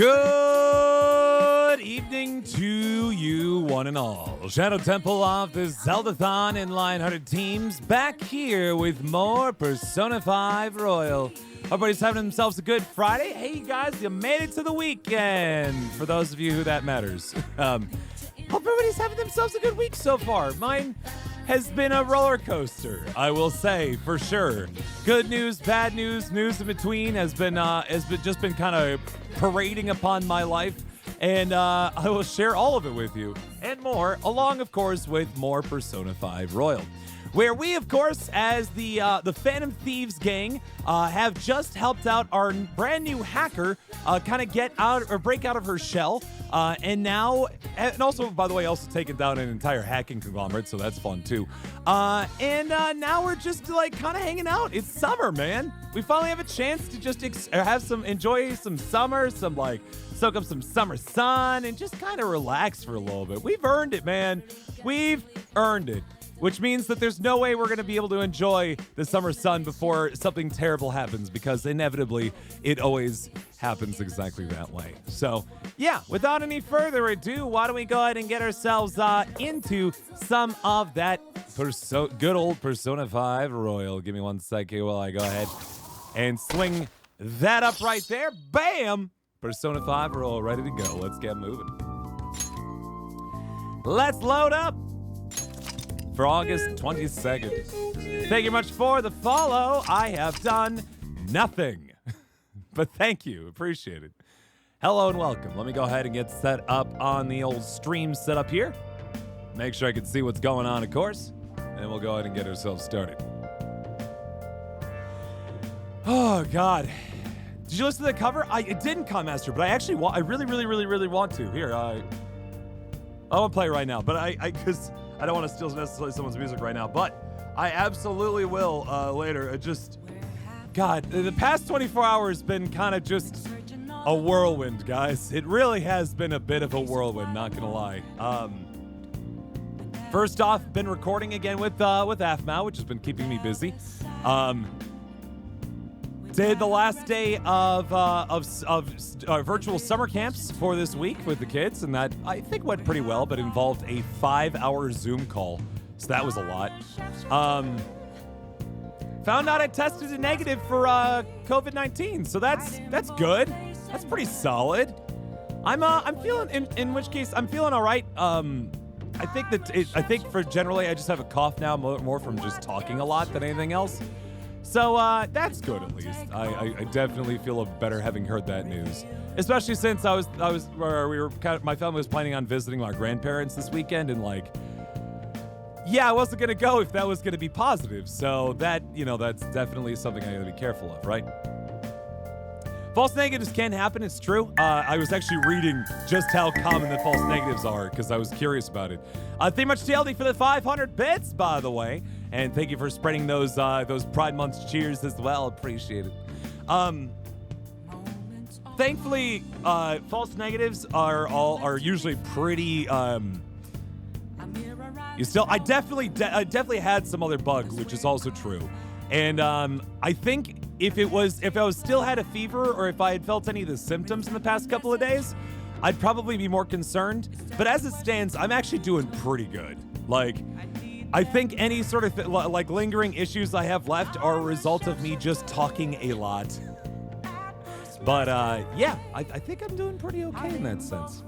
Good evening to you, one and all. Shadow Temple of the Zeldathon and Lionhearted teams back here with more Persona 5 Royal. Everybody's having themselves a good Friday. Hey, guys, you made it to the weekend. For those of you who that matters. Hope everybody's having themselves a good week so far. Mine has been a roller coaster, I will say, for sure. Good news, bad news, news in between has been just been kind of parading upon my life, and I will share all of it with you and more, along, of course, with more Persona 5 Royal, where we, of course, as the Phantom Thieves gang, have just helped out our brand new hacker kind of get out or break out of her shell. And also, by the way, also taken down an entire hacking conglomerate, so that's fun too. And now we're just like kind of hanging out. It's summer, man. We finally have a chance to just enjoy some summer, soak up some summer sun, and just kind of relax for a little bit. We've earned it, man. We've earned it. Which means that there's no way we're going to be able to enjoy the summer sun before something terrible happens, because inevitably it always happens exactly that way. So, yeah, without any further ado, why don't we go ahead and get ourselves into some of that good old Persona 5 Royal. Give me one second while I go ahead and swing that up right there. Bam! Persona 5 Royal ready to go. Let's get moving. Let's load up for August 22nd. Thank you much for the follow. I have done nothing. But thank you. Appreciate it. Hello and welcome. Let me go ahead and get set up on the old stream setup here. Make sure I can see what's going on, of course. And we'll go ahead and get ourselves started. Oh, God. Did you listen to the cover? It didn't, Master, but I really want to. Here, I won't play it right now, but because I don't want to steal necessarily someone's music right now, but I absolutely will later. God, the past 24 hours has been kind of just a whirlwind, guys. It really has been a bit of a whirlwind, not gonna lie. First off, been recording again with AFMAO, which has been keeping me busy. Did the last day of virtual summer camps for this week with the kids, and that I think went pretty well, but involved a 5-hour Zoom call, so that was a lot. Found out I tested negative for COVID-19, so that's good. That's pretty solid. I'm feeling in which case I'm feeling all right. I think for generally I just have a cough now more from just talking a lot than anything else. So that's good at least. I definitely feel better having heard that news, especially since my family was planning on visiting my grandparents this weekend, and I wasn't gonna go if that was gonna be positive. So that's definitely something I gotta be careful of, right? False negatives can happen, it's true. I was actually reading just how common the false negatives are because I was curious about it. Thank you much TLD for the 500 bits, by the way. And thank you for spreading those Pride Month cheers as well. Appreciate it. Thankfully, false negatives are usually pretty. I definitely had some other bug, which is also true. And I think if I still had a fever, or if I had felt any of the symptoms in the past couple of days, I'd probably be more concerned. But as it stands, I'm actually doing pretty good. I think any sort of lingering issues I have left are a result of me just talking a lot. But I think I'm doing pretty okay in that sense.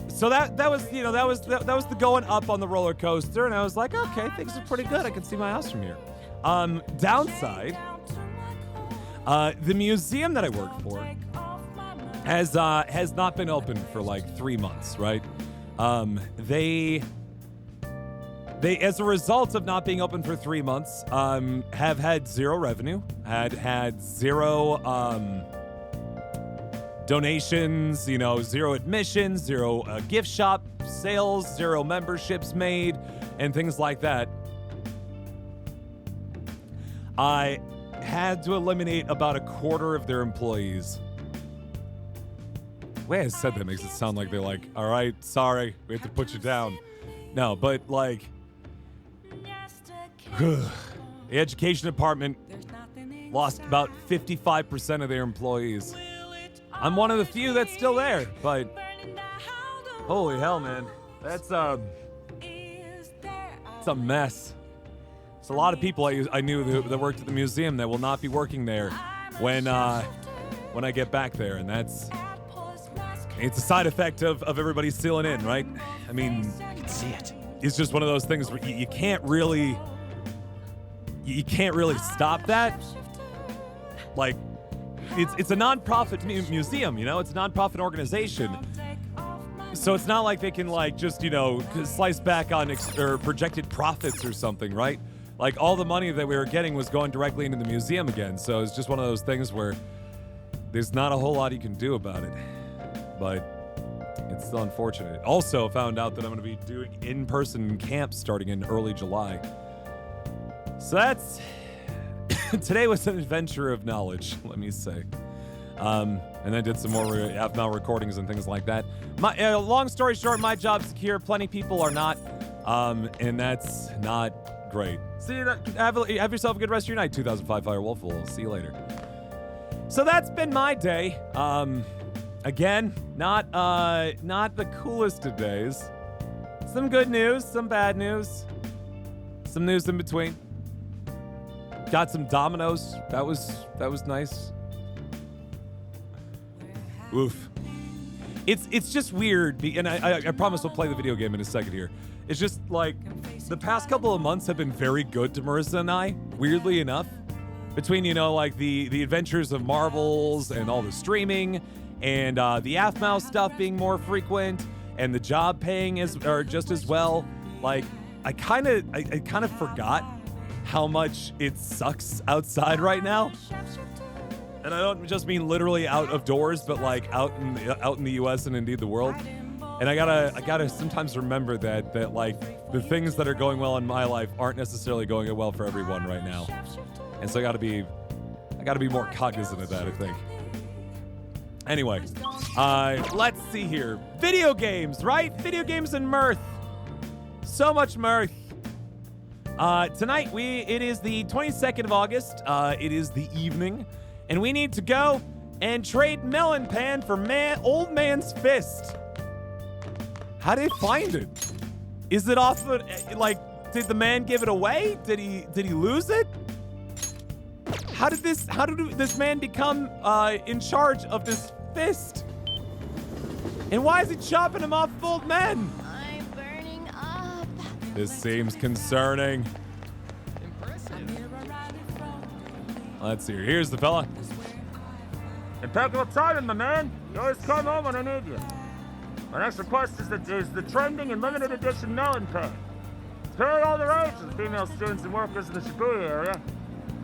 So that was the going up on the roller coaster, and I was like, okay, things are pretty good. I can see my house from here. Downside, the museum that I work for has not been open for 3 months, right? They, as a result of not being open for 3 months, have had zero revenue, had zero donations, zero admissions, zero gift shop sales, zero memberships made, and things like that. I had to eliminate about a quarter of their employees. The way I said that makes it sound like they're all right, sorry, we have to put you down. No, but the education department lost about 55% of their employees. I'm one of the few that's still there, but holy hell, man. That's it's a mess. It's a lot of people I knew that worked at the museum that will not be working there when I get back there, and it's a side effect of everybody sealing in, right? I mean, I can see it. It's just one of those things where you can't really stop that. Like, it's a non-profit museum, you know? It's a non-profit organization. So it's not like they can, like, just, you know, slice back on or projected profits or something, right? Like, all the money that we were getting was going directly into the museum again. So it's just one of those things where there's not a whole lot you can do about it. But it's still unfortunate. Also found out that I'm going to be doing in-person camps starting in early July. So that's... Today was an adventure of knowledge, let me say. And then did some more half-mile recordings and things like that. Long story short, my job's secure. Plenty people are not. And that's not great. See you. Have yourself a good rest of your night, 2005 Firewolf. We'll see you later. So that's been my day. Again, not the coolest of days. Some good news, some bad news, some news in between. Got some Dominoes. That was nice. Oof. It's just weird, and I promise we'll play the video game in a second here. It's just like the past couple of months have been very good to Marissa and I, weirdly enough. Between, you know, like the adventures of Marbles and all the streaming and the AFMOW stuff being more frequent and the job paying just as well. Like, I kind of forgot how much it sucks outside right now. And I don't just mean literally out of doors, but like out in the US and indeed the world. And I gotta sometimes remember that like the things that are going well in my life aren't necessarily going well for everyone right now. And so I gotta be more cognizant of that, I think. Anyway, let's see here. Video games, right? Video games and mirth. So much mirth. Tonight it is the 22nd of August. It is the evening, and we need to go and trade Melon Pan for Old Man's Fist. How did he find it? Is it off of, like, did the man give it away? Did he lose it? How did this man become in charge of this fist? And why is he chopping him off of old men? I'm burning up. This seems concerning. Let's see. Here's the fella. Impeccable timing, my man. You always come home when I need you. My next request is the trending and limited edition Melon Pan. It's currently all the rage with female students and workers in the Shibuya area.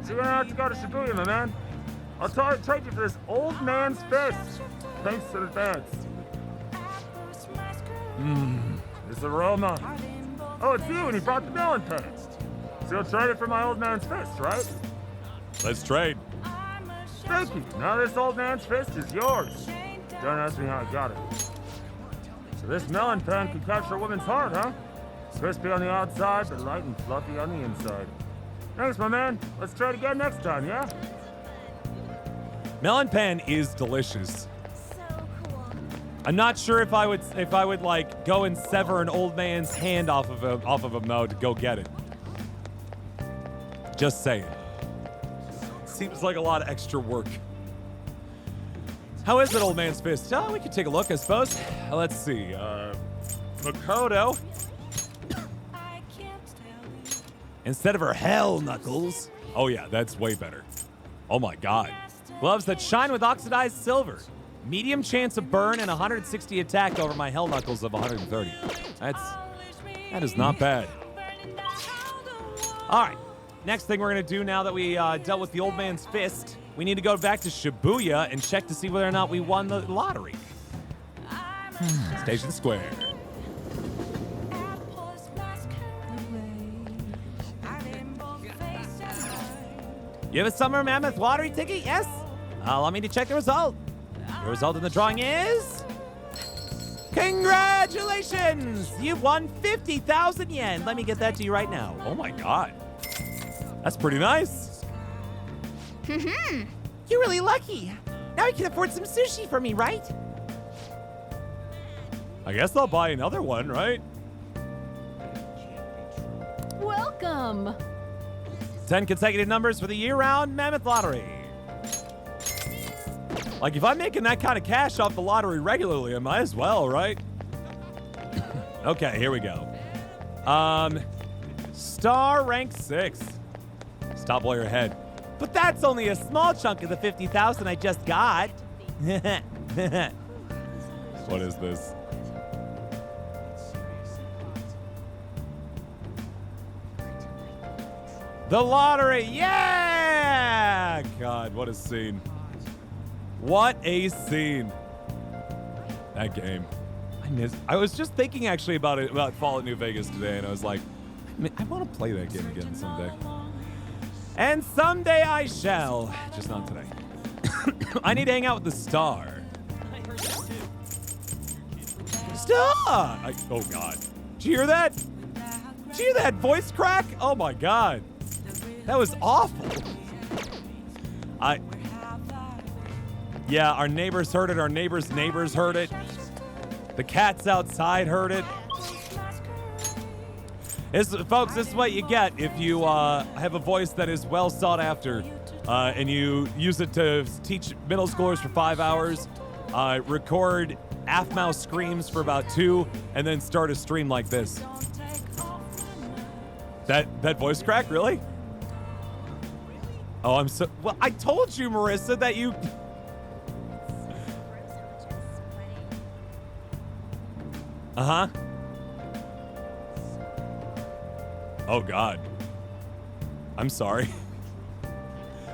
So you're gonna have to go to Shibuya, my man. I'll trade you for this old man's fist. Thanks in advance. This aroma. Oh, it's you, and you brought the melon pan. So you'll trade it for my old man's fist, right? Let's trade. Thank you. Now this old man's fist is yours. Don't ask me how I got it. So this melon pan can capture a woman's heart, huh? Crispy on the outside, but light and fluffy on the inside. Thanks, my man. Let's trade again next time, yeah? Melon Pan is delicious. So cool. I'm not sure if I would like go and sever an old man's hand off of him though to go get it. Just saying. Seems like a lot of extra work. How is it, old man's fist? Oh, we could take a look, I suppose. Let's see. Makoto. Instead of her hell knuckles. Oh yeah, that's way better. Oh my god. Gloves that shine with oxidized silver. Medium chance of burn and 160 attack over my hell knuckles of 130. That is not bad. All right. Next thing we're going to do now that we dealt with the old man's fist, we need to go back to Shibuya and check to see whether or not we won the lottery. Station Square. You have a Summer Mammoth lottery ticket? Yes? Allow me to check the result. Your result in the drawing is... Congratulations! You've won 50,000 yen. Let me get that to you right now. Oh my god. That's pretty nice. Mm-hmm. You're really lucky. Now you can afford some sushi for me, right? I guess I'll buy another one, right? Welcome. 10 consecutive numbers for the year-round Mammoth Lottery. Like, if I'm making that kind of cash off the lottery regularly, I might as well, right? Okay, here we go. Star rank 6. Stop while you're ahead. But that's only a small chunk of the 50,000 I just got. What is this? The lottery, yeah! God, what a scene. What a scene. That game. I was just thinking actually about Fallout New Vegas today, and I was like, I want to play that game again someday. And someday I shall. Just not today. I need to hang out with the star. Star! Oh, God. Did you hear that? Did you hear that voice crack? Oh, my God. That was awful. Yeah, our neighbors heard it. Our neighbors' neighbors heard it. The cats outside heard it. Folks, this is what you get if you have a voice that is well sought after and you use it to teach middle schoolers for 5 hours, record AFMOUS screams for about 2, and then start a stream like this. That voice crack, really? Oh, I'm so... Well, I told you, Marissa, that you... Uh-huh. Oh, God. I'm sorry.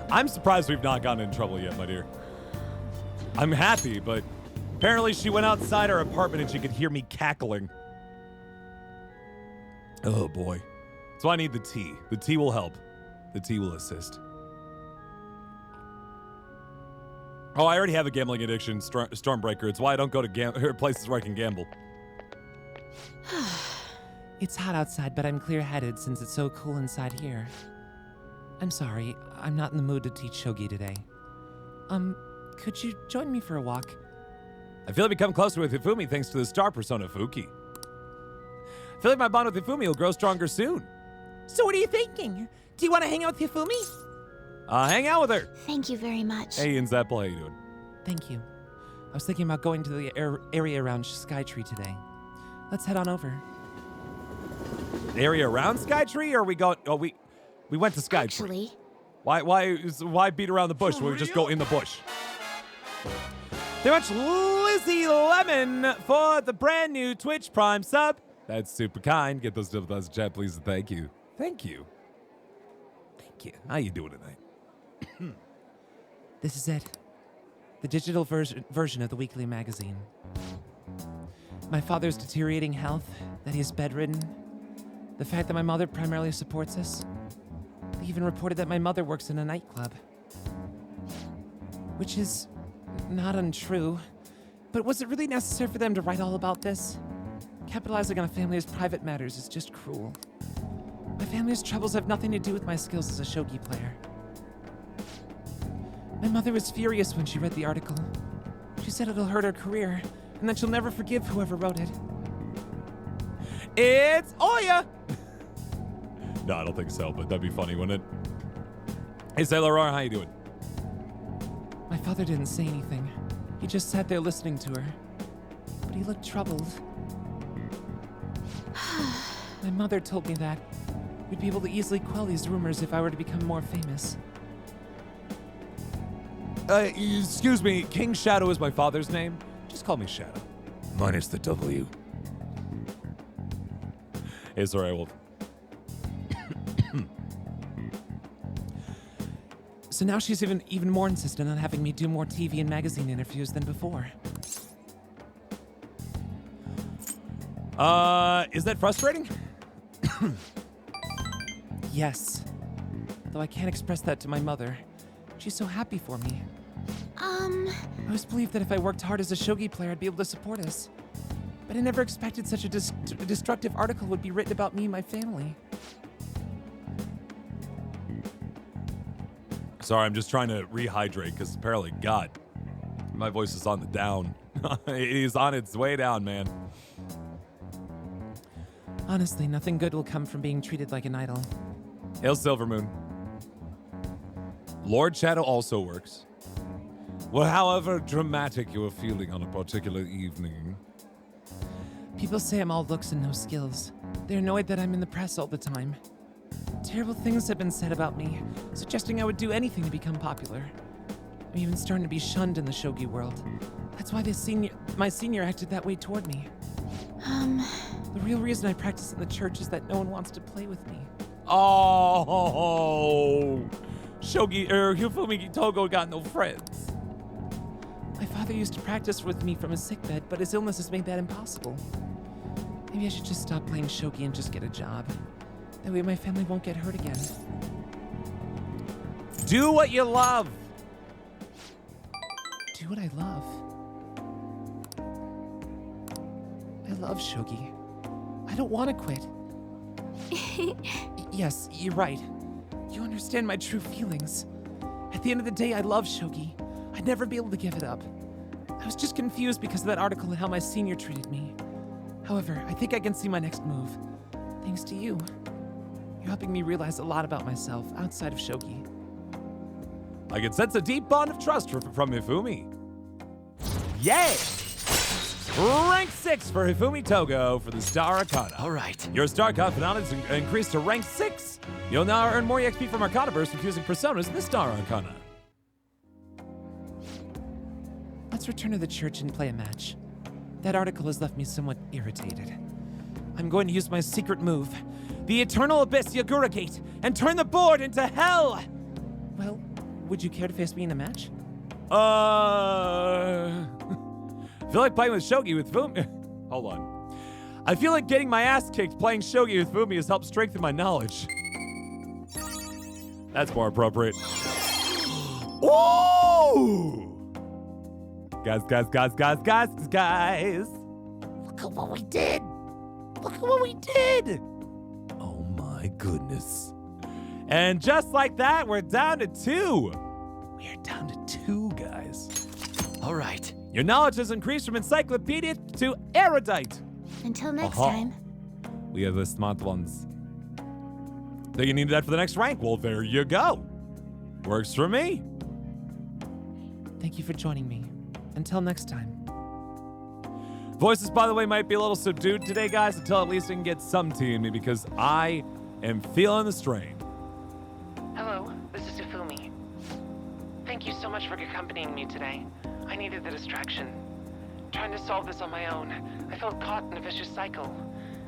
I'm surprised we've not gotten in trouble yet, my dear. I'm happy, but apparently she went outside her apartment and she could hear me cackling. Oh, boy. So I need the tea. The tea will help. The tea will assist. Oh, I already have a gambling addiction, Stormbreaker. It's why I don't go to places where I can gamble. It's hot outside, but I'm clear-headed since it's so cool inside here. I'm sorry, I'm not in the mood to teach shogi today. Could you join me for a walk? I feel I've become closer with Hifumi thanks to the star persona Fuki. I feel like my bond with Hifumi will grow stronger soon. So what are you thinking? Do you want to hang out with Hifumi? Hang out with her. Thank you very much. Hey, Inzapple, how you doing? Thank you. I was thinking about going to the area around Skytree today. Let's head on over. The area around Skytree, or we go? Oh, we went to Skytree. Actually, Why beat around the bush when we just go in the bush? Thank you much, Lizzie Lemon, for the brand new Twitch Prime sub. That's super kind. Get those double thumbs in chat, please. Thank you. Thank you. Thank you. How you doing tonight? This is it. The digital version of the weekly magazine. My father's deteriorating health, that he is bedridden, the fact that my mother primarily supports us. They even reported that my mother works in a nightclub. Which is not untrue, but was it really necessary for them to write all about this? Capitalizing on a family's private matters is just cruel. My family's troubles have nothing to do with my skills as a shogi player. My mother was furious when she read the article. She said it'll hurt her career, and that she'll never forgive whoever wrote it. It's Oya! No, I don't think so, but that'd be funny, wouldn't it? Hey, Sailor Aurora, how you doing? My father didn't say anything. He just sat there listening to her. But he looked troubled. My mother told me that we'd be able to easily quell these rumors if I were to become more famous. Excuse me, King Shadow is my father's name. Just call me Shadow. Minus the W. Hey, sorry, Wolf. So now she's even more insistent on having me do more TV and magazine interviews than before. Is that frustrating? Yes. Though I can't express that to my mother. She's so happy for me. I always believed that if I worked hard as a shogi player, I'd be able to support us. But I never expected such a destructive article would be written about me and my family. Sorry, I'm just trying to rehydrate because apparently, God, My voice is on the down. It is on its way down, man. Honestly, nothing good will come from being treated like an idol. Hail Silvermoon. Lord Shadow also works. Well, however dramatic you are feeling on a particular evening. People say I'm all looks and no skills. They're annoyed that I'm in the press all the time. Terrible things have been said about me, suggesting I would do anything to become popular. I'm even starting to be shunned in the shogi world. That's why my senior acted that way toward me. The real reason I practice in the church is that no one wants to play with me. Oh, Hifumi Togo got no friends. My father used to practice with me from his sickbed, but his illness has made that impossible. Maybe I should just stop playing shogi and just get a job. That way my family won't get hurt again. Do what you love. Do what I love. I love shogi. I don't want to quit. Yes, you're right. You understand my true feelings. At the end of the day, I love shogi. I'd never be able to give it up. I was just confused because of that article and how my senior treated me. However, I think I can see my next move. Thanks to you. You're helping me realize a lot about myself outside of shogi. I can sense a deep bond of trust from Hifumi. Yay! Rank 6 for Hifumi Togo for the Star Arcana. All right. Your Star Confidant is increased to rank 6. You'll now earn more EXP from Arcana Burst infusing personas in the Star Arcana. Let's return to the church and play a match. That article has left me somewhat irritated. I'm going to use my secret move, the Eternal Abyss Yagura Gate, and turn the board into hell! Well, would you care to face me in a match? I feel like playing with Shogi with Fumi. Hold on. I feel like getting my ass kicked playing Shogi with Fumi has helped strengthen my knowledge. That's more appropriate. Ooh! Guys. Look at what we did! Look at what we did! Oh my goodness. And just like that, we're down to 2. We're down to 2, guys. All right. Your knowledge has increased from encyclopedia to erudite. Until next Uh-huh. time. We are the smart ones. Think you need that for the next rank? Well, there you go. Works for me. Thank you for joining me. Until next time. Voices, by the way, might be a little subdued today, guys, until at least I can get some tea in me because I am feeling the strain. Hello, this is Hifumi. Thank you so much for accompanying me today. I needed the distraction. Trying to solve this on my own, I felt caught in a vicious cycle.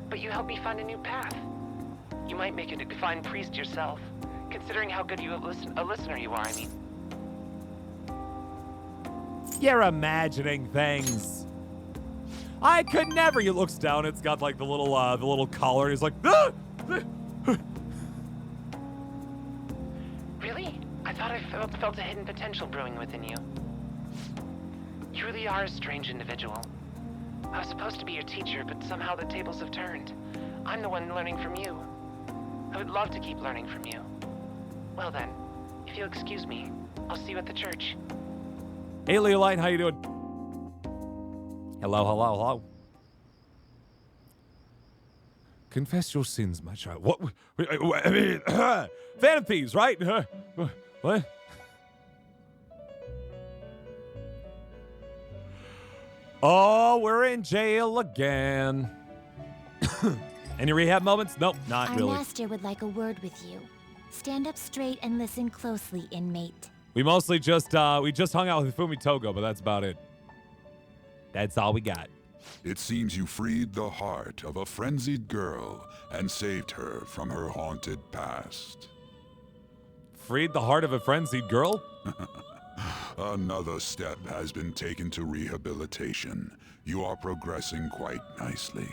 But you helped me find a new path. You might make a divine priest yourself, considering how good a listener you are, I mean. You're imagining things. I could never. He looks down. It's got like the little collar. He's like, ah! Really? I thought I felt a hidden potential brewing within you. You really are a strange individual. I was supposed to be your teacher, but somehow the tables have turned. I'm the one learning from you. I would love to keep learning from you. Well then, if you'll excuse me, I'll see you at the church. Hey, Leoline, how you doing? Hello. Confess your sins, my child. What? I mean, Phantom Thieves, right? What? Oh, we're in jail again. Any rehab moments? Nope, not Our really. master would like a word with you. Stand up straight and listen closely, inmate. We mostly just hung out with Fumi Togo, but that's about it. That's all we got. It seems you freed the heart of a frenzied girl and saved her from her haunted past. Freed the heart of a frenzied girl? Another step has been taken to rehabilitation. You are progressing quite nicely.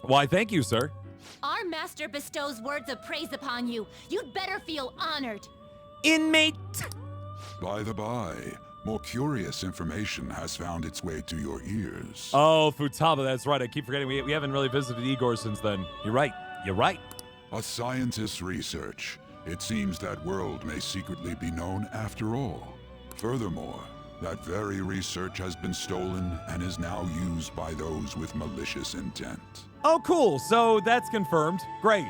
Why, thank you, sir. Our master bestows words of praise upon you. You'd better feel honored. Inmate! By the by, more curious information has found its way to your ears. Oh, Futaba, that's right. I keep forgetting we haven't really visited Igor since then. You're right. A scientist's research. It seems that world may secretly be known after all. Furthermore, That very research has been stolen and is now used by those with malicious intent. Oh, cool. So that's confirmed. Great.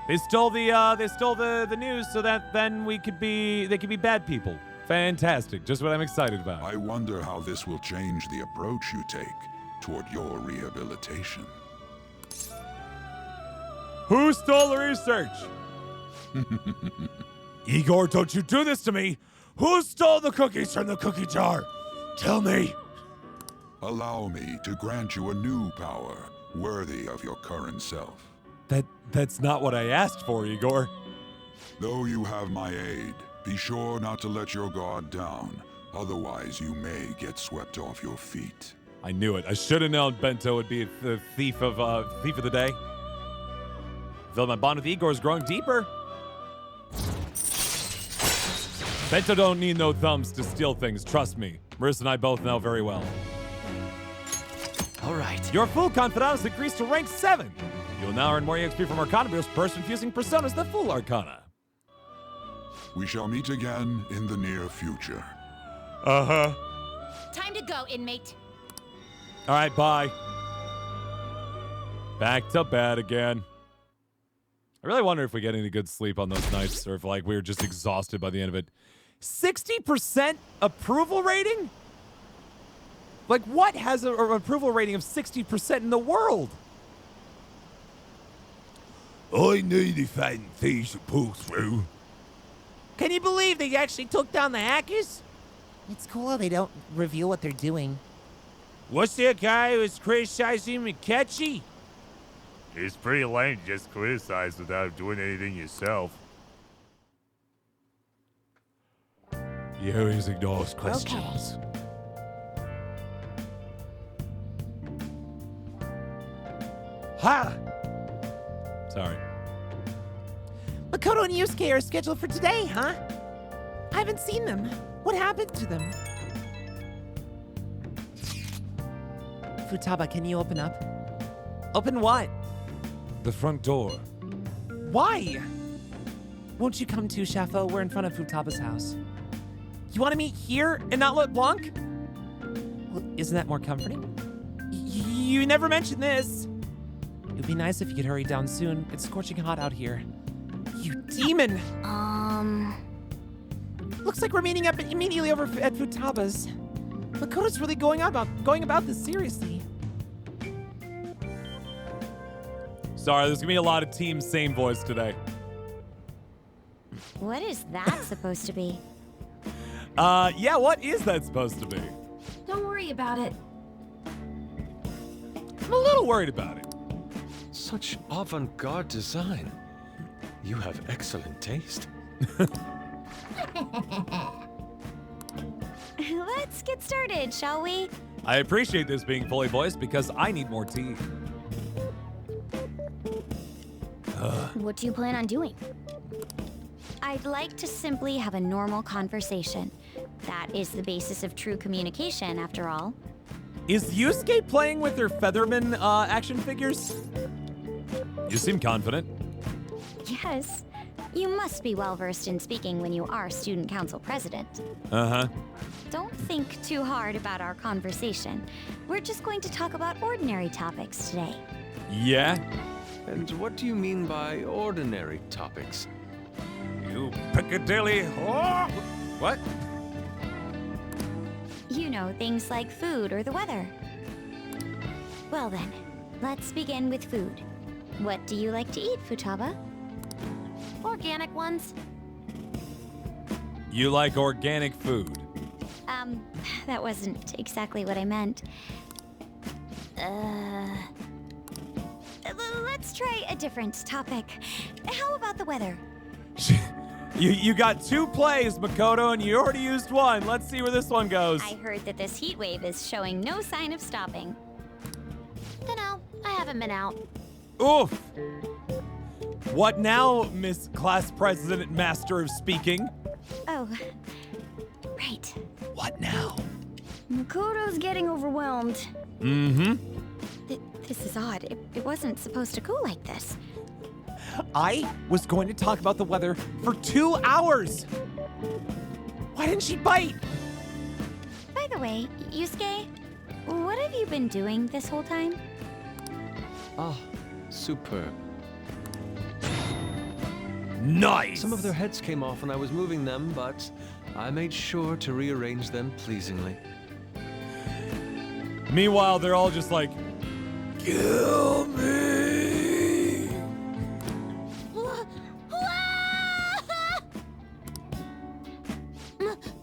They stole the news so that then they could be bad people. Fantastic. Just what I'm excited about. I wonder how this will change the approach you take toward your rehabilitation. Who stole the research? Igor, don't you do this to me! Who stole the cookies from the cookie jar? Tell me! Allow me to grant you a new power worthy of your current self. That's not what I asked for, Igor. Though you have my aid, be sure not to let your guard down. Otherwise, you may get swept off your feet. I knew it. I should have known Bento would be the thief of the day. I feel my bond with Igor is growing deeper. Bento don't need no thumbs to steal things, trust me. Marissa and I both know very well. All right. Your full confidence increased to rank 7. You'll now earn more EXP from Arcana Bureau's person fusing personas the full Arcana. We shall meet again in the near future. Uh-huh. Time to go, inmate. All right, bye. Back to bed again. I really wonder if we get any good sleep on those nights or if like we were just exhausted by the end of it. 60% approval rating? Like what has an approval rating of 60% in the world? I need to find things to pull through. Can you believe they actually took down the hackers? It's cool how they don't reveal what they're doing. What's that guy who was criticizing McKetchy? It's pretty lame to just criticize without doing anything yourself. He always ignores questions. Ha! Sorry. Makoto and Yusuke are scheduled for today, huh? I haven't seen them. What happened to them? Futaba, can you open up? Open what? The front door. Why? Won't you come too, Shafo? We're in front of Futaba's house. You want to meet here and not let Blanc? Well, isn't that more comforting? You never mentioned this. It would be nice if you could hurry down soon. It's scorching hot out here. You demon. Looks like we're meeting up immediately over at Futaba's. Makoto's really going about this seriously. Sorry, there's gonna be a lot of Team Same Voice today. What is that supposed to be? Yeah, what is that supposed to be? Don't worry about it. I'm a little worried about it. Such avant-garde design. You have excellent taste. Let's get started, shall we? I appreciate this being fully voiced because I need more tea. What do you plan on doing? I'd like to simply have a normal conversation. That is the basis of true communication, after all. Is Yusuke playing with her Featherman action figures? You seem confident. Yes. You must be well-versed in speaking when you are student council president. Uh-huh. Don't think too hard about our conversation. We're just going to talk about ordinary topics today. Yeah? And what do you mean by ordinary topics? You Piccadilly whore! What? You know, things like food or the weather. Well then, let's begin with food. What do you like to eat, Futaba? Organic ones. You like organic food. That wasn't exactly what I meant. Let's try a different topic. How about the weather? You got 2 plays, Makoto, and you already used 1. Let's see where this one goes. I heard that this heat wave is showing no sign of stopping. Dunno, I haven't been out. Oof. What now, Miss Class President Master of Speaking? Oh, right. What now? Makoto's getting overwhelmed. Mm-hmm. This is odd. It wasn't supposed to go like this. I was going to talk about the weather for 2 hours. Why didn't she bite? way, Yusuke, what have you been doing this whole time? Ah, superb. Nice! Some of their heads came off when I was moving them, but I made sure to rearrange them pleasingly. Meanwhile, they're all just like, kill me!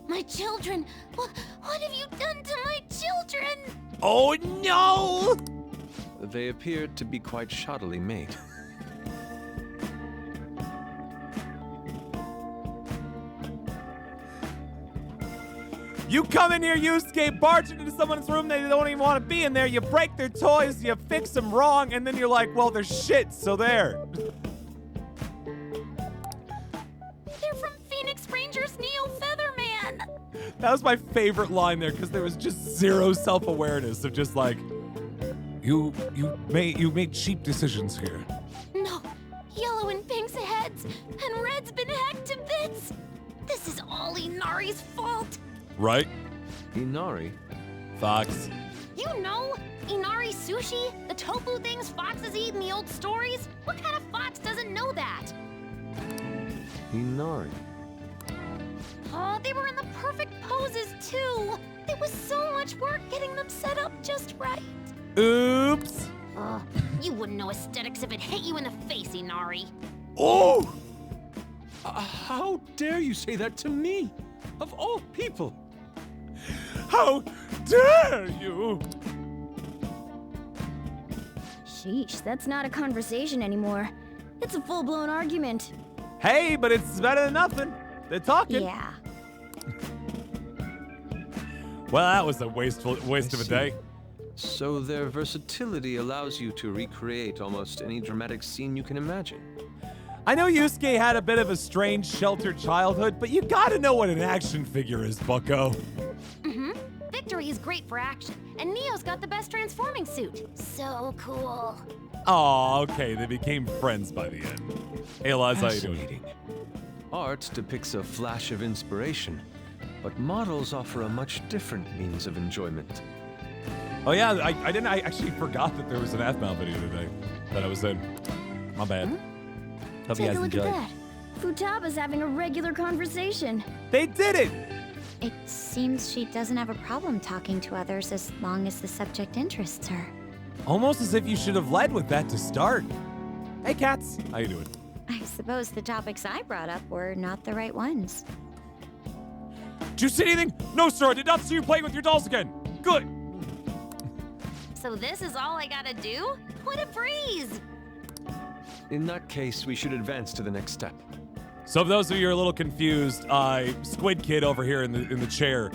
My children! What have you done to my children? Oh no! They appeared to be quite shoddily made. You come in here, Yusuke, barge into someone's room, they don't even want to be in there, you break their toys, you fix them wrong, and then you're like, well, they're shit, so there. They're from Phoenix Rangers Neo Featherman! That was my favorite line there, because there was just zero self-awareness of just like, you made cheap decisions here. No, Yellow and Pink's heads, and Red's been hacked to bits! This is all Inari's fault! Right? Inari? Fox. You know, Inari sushi, the tofu things foxes eat in the old stories? What kind of fox doesn't know that? Inari. Oh, they were in the perfect poses too! There was so much work getting them set up just right. Oops. You wouldn't know aesthetics if it hit you in the face, Inari. Oh! How dare you say that to me? Of all people! How dare you! Sheesh, that's not a conversation anymore. It's a full-blown argument. Hey, but it's better than nothing. They're talking. Yeah. Well, that was a waste of a day. So their versatility allows you to recreate almost any dramatic scene you can imagine. I know Yusuke had a bit of a strange, sheltered childhood, but you gotta know what an action figure is, bucko. Victory is great for action, and Neo's got the best transforming suit. So cool. Aw, okay, they became friends by the end. Hey, Laz, how you doing? Fascinating. Art depicts a flash of inspiration, but models offer a much different means of enjoyment. Oh yeah, I actually forgot that there was an F-Mount video today that I was in. My bad. Hope you Take guys a look enjoyed. at that. Futaba's having a regular conversation. They did it! It seems she doesn't have a problem talking to others as long as the subject interests her. Almost as if you should have led with that to start. Hey, cats. How you doing? I suppose the topics I brought up were not the right ones. Did you see anything? No, sir. I did not see you playing with your dolls again. Good. So this is all I gotta do? What a breeze! In that case, we should advance to the next step. So, for those of you who are a little confused, Squid Kid over here in the chair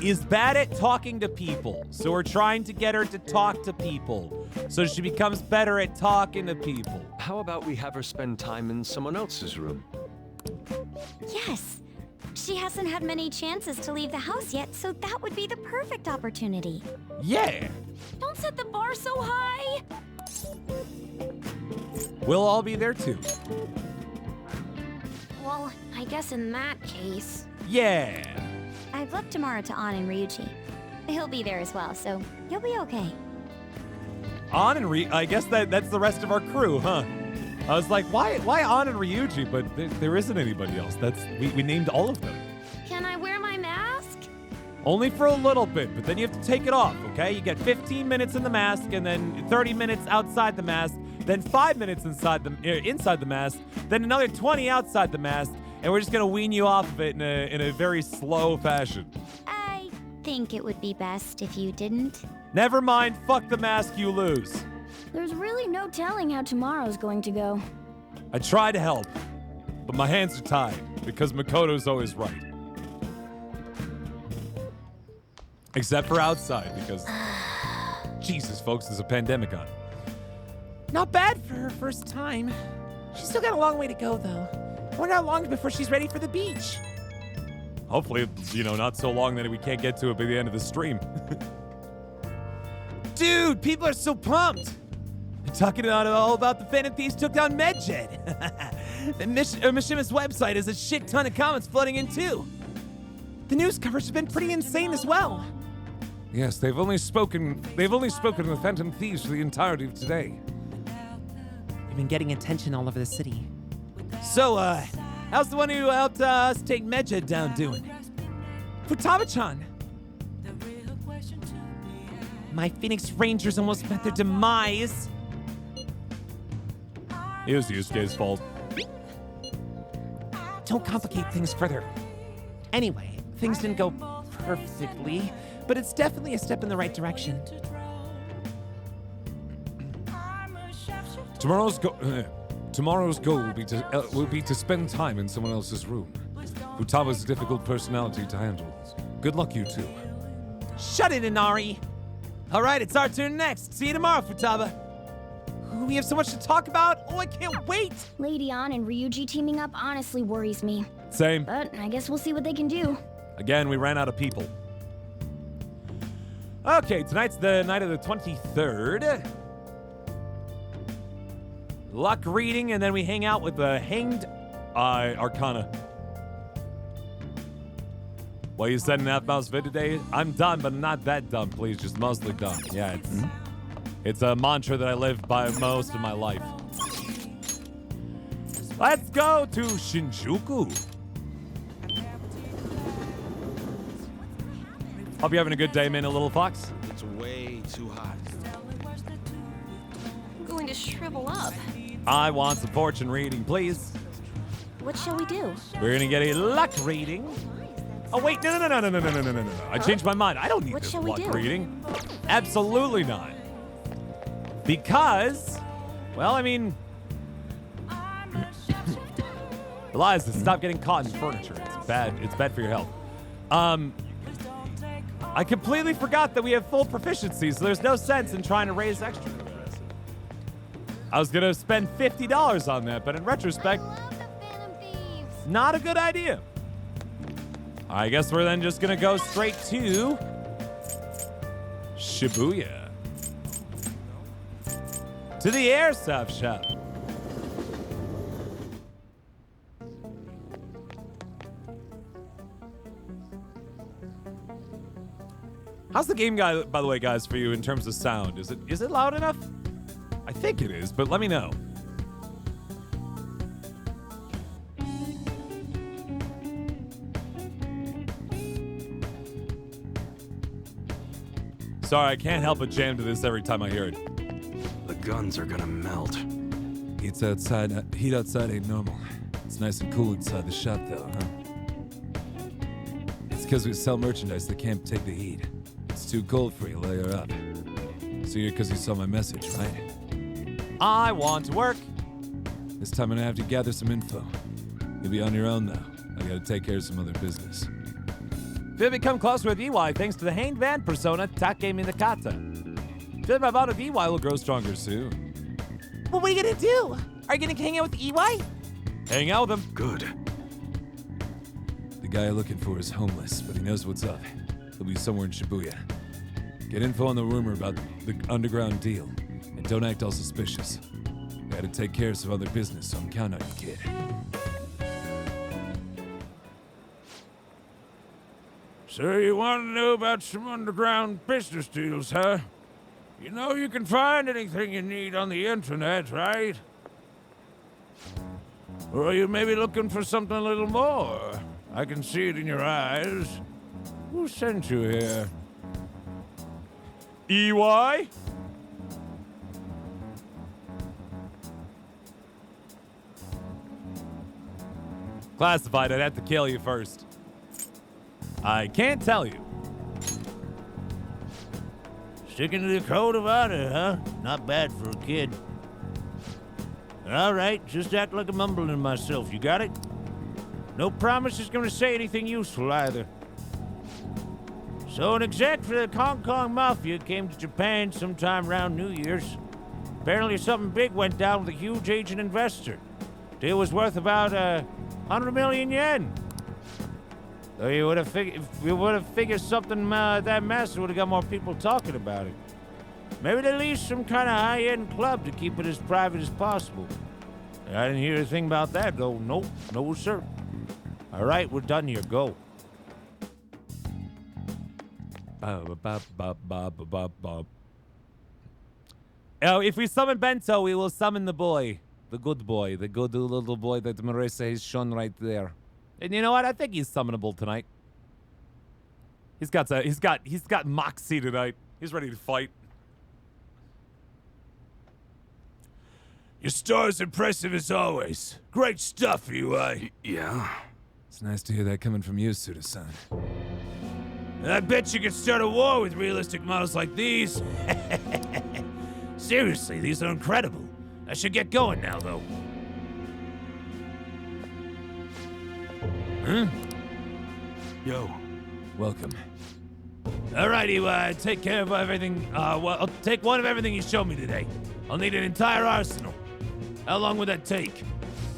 is bad at talking to people. So we're trying to get her to talk to people, so she becomes better at talking to people. How about we have her spend time in someone else's room? Yes. She hasn't had many chances to leave the house yet, so that would be the perfect opportunity. Yeah. Don't set the bar so high! We'll all be there too. Well, I guess in that case... Yeah. I've left tomorrow to An and Ryuji. He'll be there as well, so you'll be okay. An and I guess that's the rest of our crew, huh? I was like, why An and Ryuji? But there isn't anybody else. We named all of them. Can I wear my mask? Only for a little bit, but then you have to take it off, okay? You get 15 minutes in the mask, and then 30 minutes outside the mask, then 5 minutes inside the mask, then another 20 outside the mask, and we're just gonna wean you off of it in a very slow fashion. I think it would be best if you didn't. Never mind, fuck the mask, you lose. There's really no telling how tomorrow's going to go. I try to help, but my hands are tied because Makoto's always right. Except for outside, because Jesus, folks, there's a pandemic on. Not bad for her first time. She's still got a long way to go, though. I wonder how long before she's ready for the beach. Hopefully, not so long that we can't get to it by the end of the stream. Dude, people are so pumped. They're talking all about the Phantom Thieves took down Medjed. The Mishima's website has a shit ton of comments flooding in, too. The news coverage has been pretty insane as well. Yes, they've only spoken to the Phantom Thieves for the entirety of today. We've been getting attention all over the city. So, how's the one who helped us take Medjed down doing? Futaba-chan! My Phoenix Rangers almost met their demise. It was Yusuke's fault. Don't complicate things further. Anyway, things didn't go perfectly, but it's definitely a step in the right direction. Tomorrow's goal will be to spend time in someone else's room. Futaba's a difficult personality to handle. Good luck, you two. Shut it, Inari! All right, it's our turn next. See you tomorrow, Futaba. We have so much to talk about. Oh, I can't wait! Lady An and Ryuji teaming up honestly worries me. Same. But I guess we'll see what they can do. Again, we ran out of people. Okay, tonight's the night of the 23rd. Luck reading, and then we hang out with the Hanged Eye Arcana. Well, you said an F-Mouse vid today? I'm done, but not that dumb, please. Just mostly dumb. Yeah, it's a mantra that I live by most of my life. Let's go to Shinjuku. Hope you're having a good day, man, little fox. It's way too hot. I'm going to shrivel up. I want some fortune reading, please. What shall we do? We're gonna get a luck reading. Oh wait, no. I changed my mind. I don't need What this shall we luck do? reading. Absolutely not. Because, well, I mean, Eliza, stop getting caught in furniture. It's bad. It's bad for your health. I completely forgot that we have full proficiency, so there's no sense in trying to raise extra. I was gonna spend $50 on that, but in retrospect, not a good idea. I guess we're then just gonna go straight to Shibuya. To the airsoft shop. How's the game guy, by the way, guys, for you in terms of sound? Is it loud enough? I think it is, but let me know. Sorry, I can't help but jam to this every time I hear it. The guns are gonna melt. Heat outside ain't normal. It's nice and cool inside the shop, though, huh? It's because we sell merchandise that can't take the heat. It's too cold for you, layer up. So you're because you saw my message, right? I want to work. This time I'm gonna have to gather some info. You'll be on your own, though. I gotta take care of some other business. Feel become closer with EY thanks to the Hanged Van persona Take Minakata. Feel my bond with EY will grow stronger soon. Well, what are you gonna do? Are you gonna hang out with EY? Hang out with him. Good. The guy I'm looking for is homeless, but he knows what's up. He'll be somewhere in Shibuya. Get info on the rumor about the underground deal, and don't act all suspicious. Gotta take care of some other business, so I'm counting on you, kid. So you want to know about some underground business deals, huh? You know you can find anything you need on the internet, right? Or are you maybe looking for something a little more? I can see it in your eyes. Who sent you here? EY? Classified, I'd have to kill you first. I can't tell you. Sticking to the code of honor, huh? Not bad for a kid. All right, just act like I'm mumbling myself. You got it? No promise it's gonna say anything useful either. So an exec for the Hong Kong Mafia came to Japan sometime around New Year's. Apparently something big went down with a huge Asian investor. Deal was worth about 100 million yen. Though you would have figured something that massive would have got more people talking about it. Maybe they leased some kind of high-end club to keep it as private as possible. I didn't hear a thing about that, though. Nope, no sir. All right, we're done here. Go. Oh, if we summon Bento, we will summon the boy. The good little boy that Marissa has shown right there. And you know what? I think he's summonable tonight. He's got moxie tonight. He's ready to fight. Your star's impressive as always. Great stuff, UI. Yeah? It's nice to hear that coming from you, Suda-san. I bet you could start a war with realistic models like these. Seriously, these are incredible. I should get going now, though. Huh? Yo. Welcome. Alrighty, take care of everything. I'll take one of everything you showed me today. I'll need an entire arsenal. How long would that take?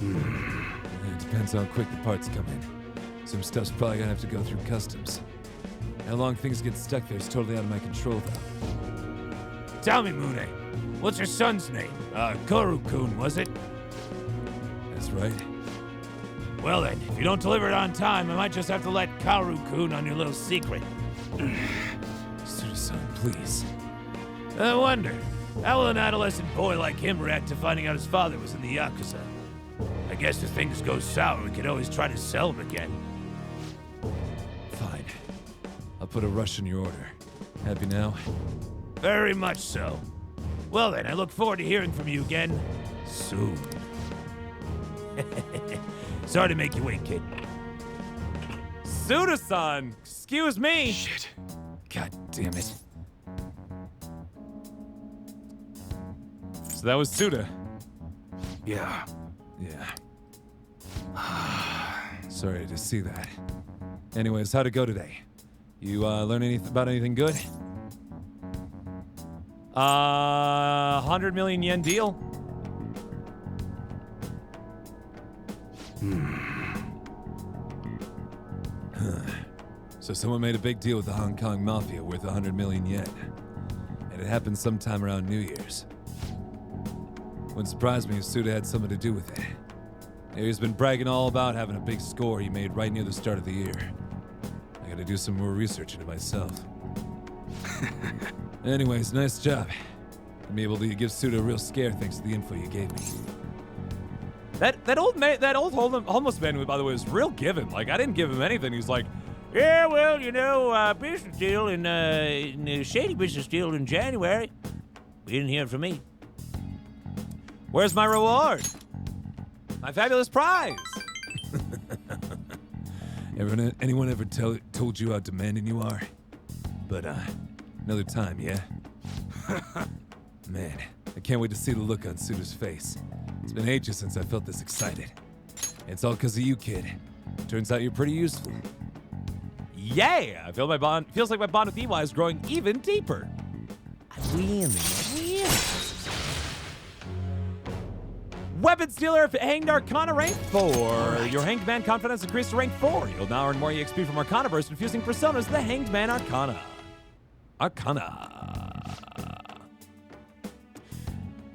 It depends on how quick the parts come in. Some stuff's probably gonna have to go through customs. How long things get stuck there is totally out of my control, though. Tell me, Mune, what's your son's name? Koru-kun, was it? That's right. Well then, if you don't deliver it on time, I might just have to let Kaoru-kun on your little secret. Suda-san, please. I wonder, how will an adolescent boy like him react to finding out his father was in the Yakuza? I guess if things go sour, we could always try to sell him again. Fine. I'll put a rush in your order. Happy now? Very much so. Well then, I look forward to hearing from you again soon. Sorry to make you wait, kid. Suda-san! Excuse me! Shit. God damn it. So that was Suda. Yeah. Yeah. Sorry to see that. Anyways, how'd it go today? You learn anything about anything good? 100 million yen deal? So someone made a big deal with the Hong Kong Mafia worth 100 million yen. And it happened sometime around New Year's. Wouldn't surprise me if Suda had something to do with it. He's been bragging all about having a big score he made right near the start of the year. I gotta do some more research into myself. Anyways, nice job. I'm able to give Suda a real scare thanks to the info you gave me. That old homeless man, by the way, was real giving. Like, I didn't give him anything. He's like, yeah, well, you know, business deal in a shady business deal in January. You didn't hear from me. Where's my reward? My fabulous prize! Anyone ever told you how demanding you are? But, another time, yeah? Man, I can't wait to see the look on Suda's face. It's been ages since I felt this excited. It's all because of you, kid. Turns out you're pretty useful. Yeah! I feel feels like my bond with EY is growing even deeper. Really? Weapons dealer Hanged Arcana rank 4. Right. Your Hanged Man confidence increased to rank 4. You'll now earn more EXP from Arcana Burst, infusing personas in the Hanged Man Arcana. Well,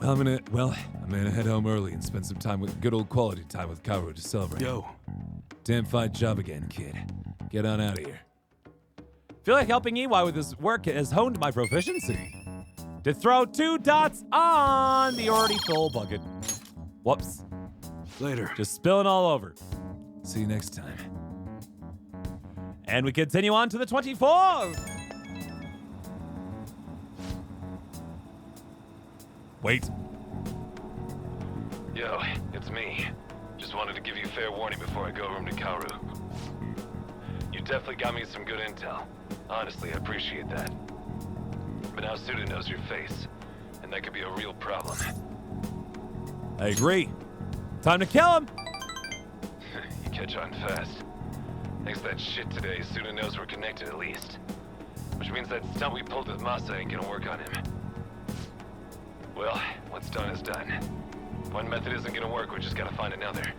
I'm gonna head home early and spend some time with good old quality time with Kaoru to celebrate. Yo. Damn fine job again, kid. Get on out of here. Feel like helping EY with his work has honed my proficiency. To throw 2 dots on the already full bucket. Whoops. Later. Just spilling all over. See you next time. And we continue on to the 24th. Wait. Yo, it's me. Just wanted to give you fair warning before I go home to Kaoru. You definitely got me some good intel. Honestly, I appreciate that. But now Suda knows your face, and that could be a real problem. I agree. Time to kill him! You catch on fast. Thanks to that shit today, Suda knows we're connected at least. Which means that stunt we pulled with Masa ain't gonna work on him. Well, what's done is done. One method isn't gonna work, we just gotta find another.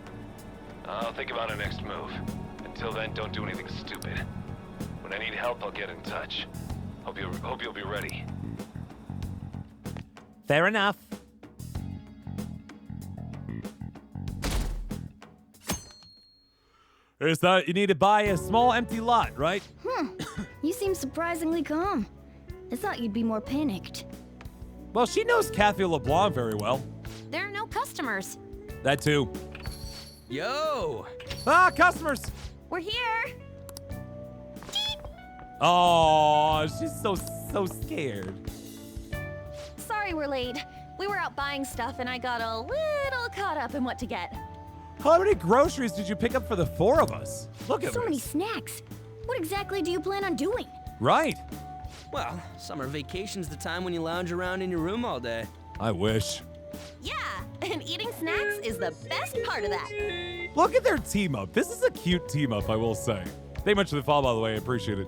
I'll think about our next move. Until then, don't do anything stupid. When I need help, I'll get in touch. Hope you'll be ready. Fair enough. Is that you need to buy a small empty lot, right? You seem seem surprisingly calm. I thought you'd be more panicked. Well, she knows Cafe LeBlanc very well. There are no customers. That too. Yo! Ah, customers! We're here. Oh, she's so scared. Sorry we're late. We were out buying stuff and I got a little caught up in what to get. How many groceries did you pick up for the 4 of us? Look at So many this. snacks. What exactly do you plan on doing? Right. Well, summer vacation's the time when you lounge around in your room all day. I wish. Yeah, and eating snacks is the best part of that. Look at their team up. This is a cute team up, I will say. Thank you much for the follow, by the way. I appreciate it.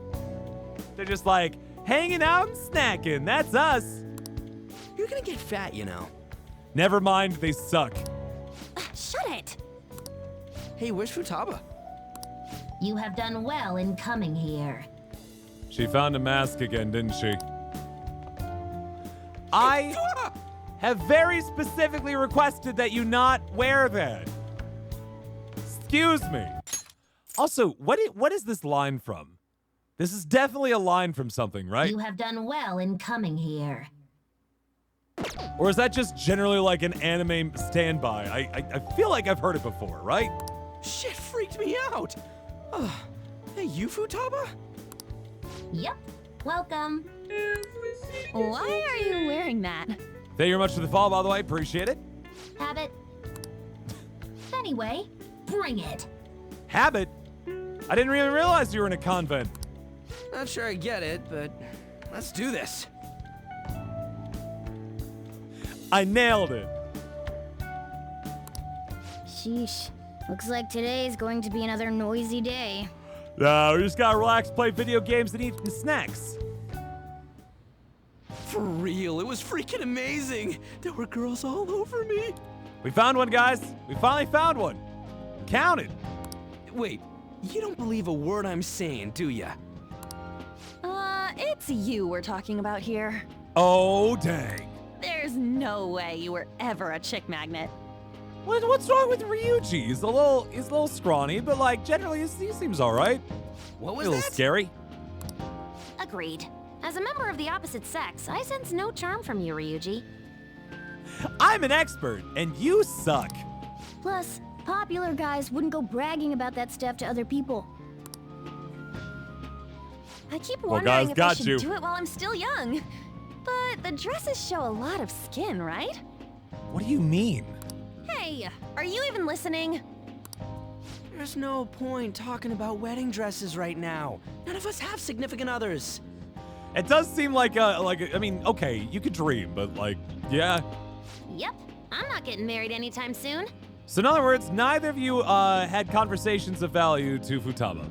They're just like hanging out and snacking. That's us. You're gonna get fat, you know. Never mind, they suck. Shut it. Hey, where's Futaba? You have done well in coming here. She found a mask again, didn't she? I have very specifically requested that you not wear that. Excuse me. Also, what is this line from? This is definitely a line from something, right? You have done well in coming here. Or is that just generally like an anime standby? I feel like I've heard it before, right? Shit freaked me out. Hey, you Futaba? Yep. Welcome. Why are you wearing that? Thank you very much for the follow, by the way. Appreciate it. Habit. Anyway, bring it. Habit? I didn't even realize you were in a convent. Not sure I get it, but let's do this. I nailed it. Sheesh. Looks like today's going to be another noisy day. No, we just gotta relax, play video games, and eat snacks. For real, it was freaking amazing. There were girls all over me. We found one, guys. We finally found one. Count it. Wait, you don't believe a word I'm saying, do ya? It's you we're talking about here. Oh, dang. There's no way you were ever a chick magnet. What's wrong with Ryuji? He's a little scrawny, but like generally he seems all right. What was a little that? scary. Agreed. As a member of the opposite sex, I sense no charm from you, Ryuji. I'm an expert, and you suck. Plus, popular guys wouldn't go bragging about that stuff to other people. I keep Well, wondering guys, if I got should you. do it while I'm still young. But the dresses show a lot of skin, right? What do you mean? Hey, are you even listening? There's no point talking about wedding dresses right now. None of us have significant others. It does seem like I mean, okay, you could dream, but like, yeah. Yep, I'm not getting married anytime soon. So in other words, neither of you had conversations of value to Futaba.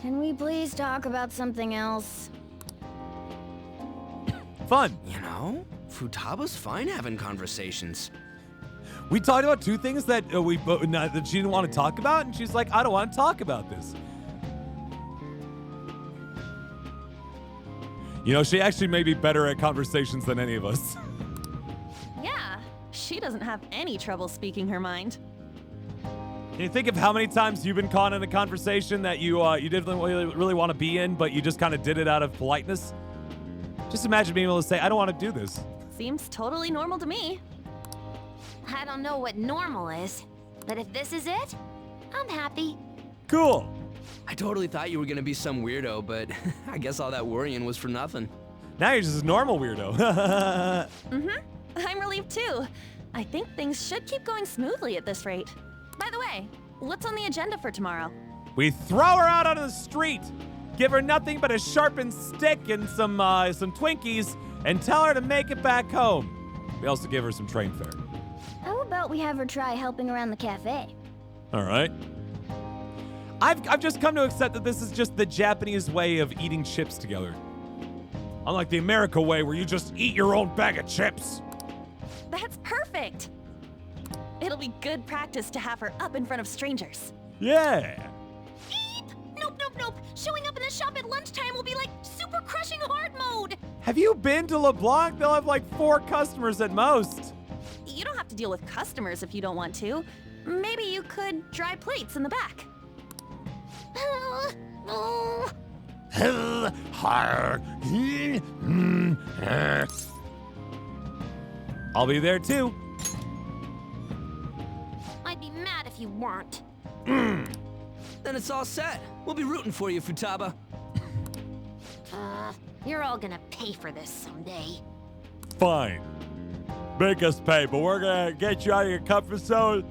Can we please talk about something else? Fun. You know, Futaba's fine having conversations. We talked about 2 things that that she didn't want to talk about, and she's like, I don't want to talk about this. You know, she actually may be better at conversations than any of us. Yeah, she doesn't have any trouble speaking her mind. Can you think of how many times you've been caught in a conversation that you didn't really want to be in, but you just kind of did it out of politeness? Just imagine being able to say, I don't want to do this. Seems totally normal to me. I don't know what normal is, but if this is it, I'm happy. Cool. I totally thought you were gonna be some weirdo, but I guess all that worrying was for nothing. Now you're just a normal weirdo. I'm relieved too. I think things should keep going smoothly at this rate. By the way, what's on the agenda for tomorrow? We throw her out onto the street, give her nothing but a sharpened stick and some Twinkies, and tell her to make it back home. We also give her some train fare. How about we have her try helping around the cafe? All right. I've just come to accept that this is just the Japanese way of eating chips together. Unlike the America way where you just eat your own bag of chips. That's perfect. It'll be good practice to have her up in front of strangers. Yeah. Nope. Showing up in the shop at lunchtime will be like super crushing hard mode. Have you been to LeBlanc? They'll have like 4 customers at most. You don't have to deal with customers if you don't want to. Maybe you could dry plates in the back. I'll be there too. I'd be mad if you weren't. Then it's all set. We'll be rooting for you, Futaba. You're all gonna pay for this someday. Fine. Make us pay, but we're gonna get you out of your comfort zone.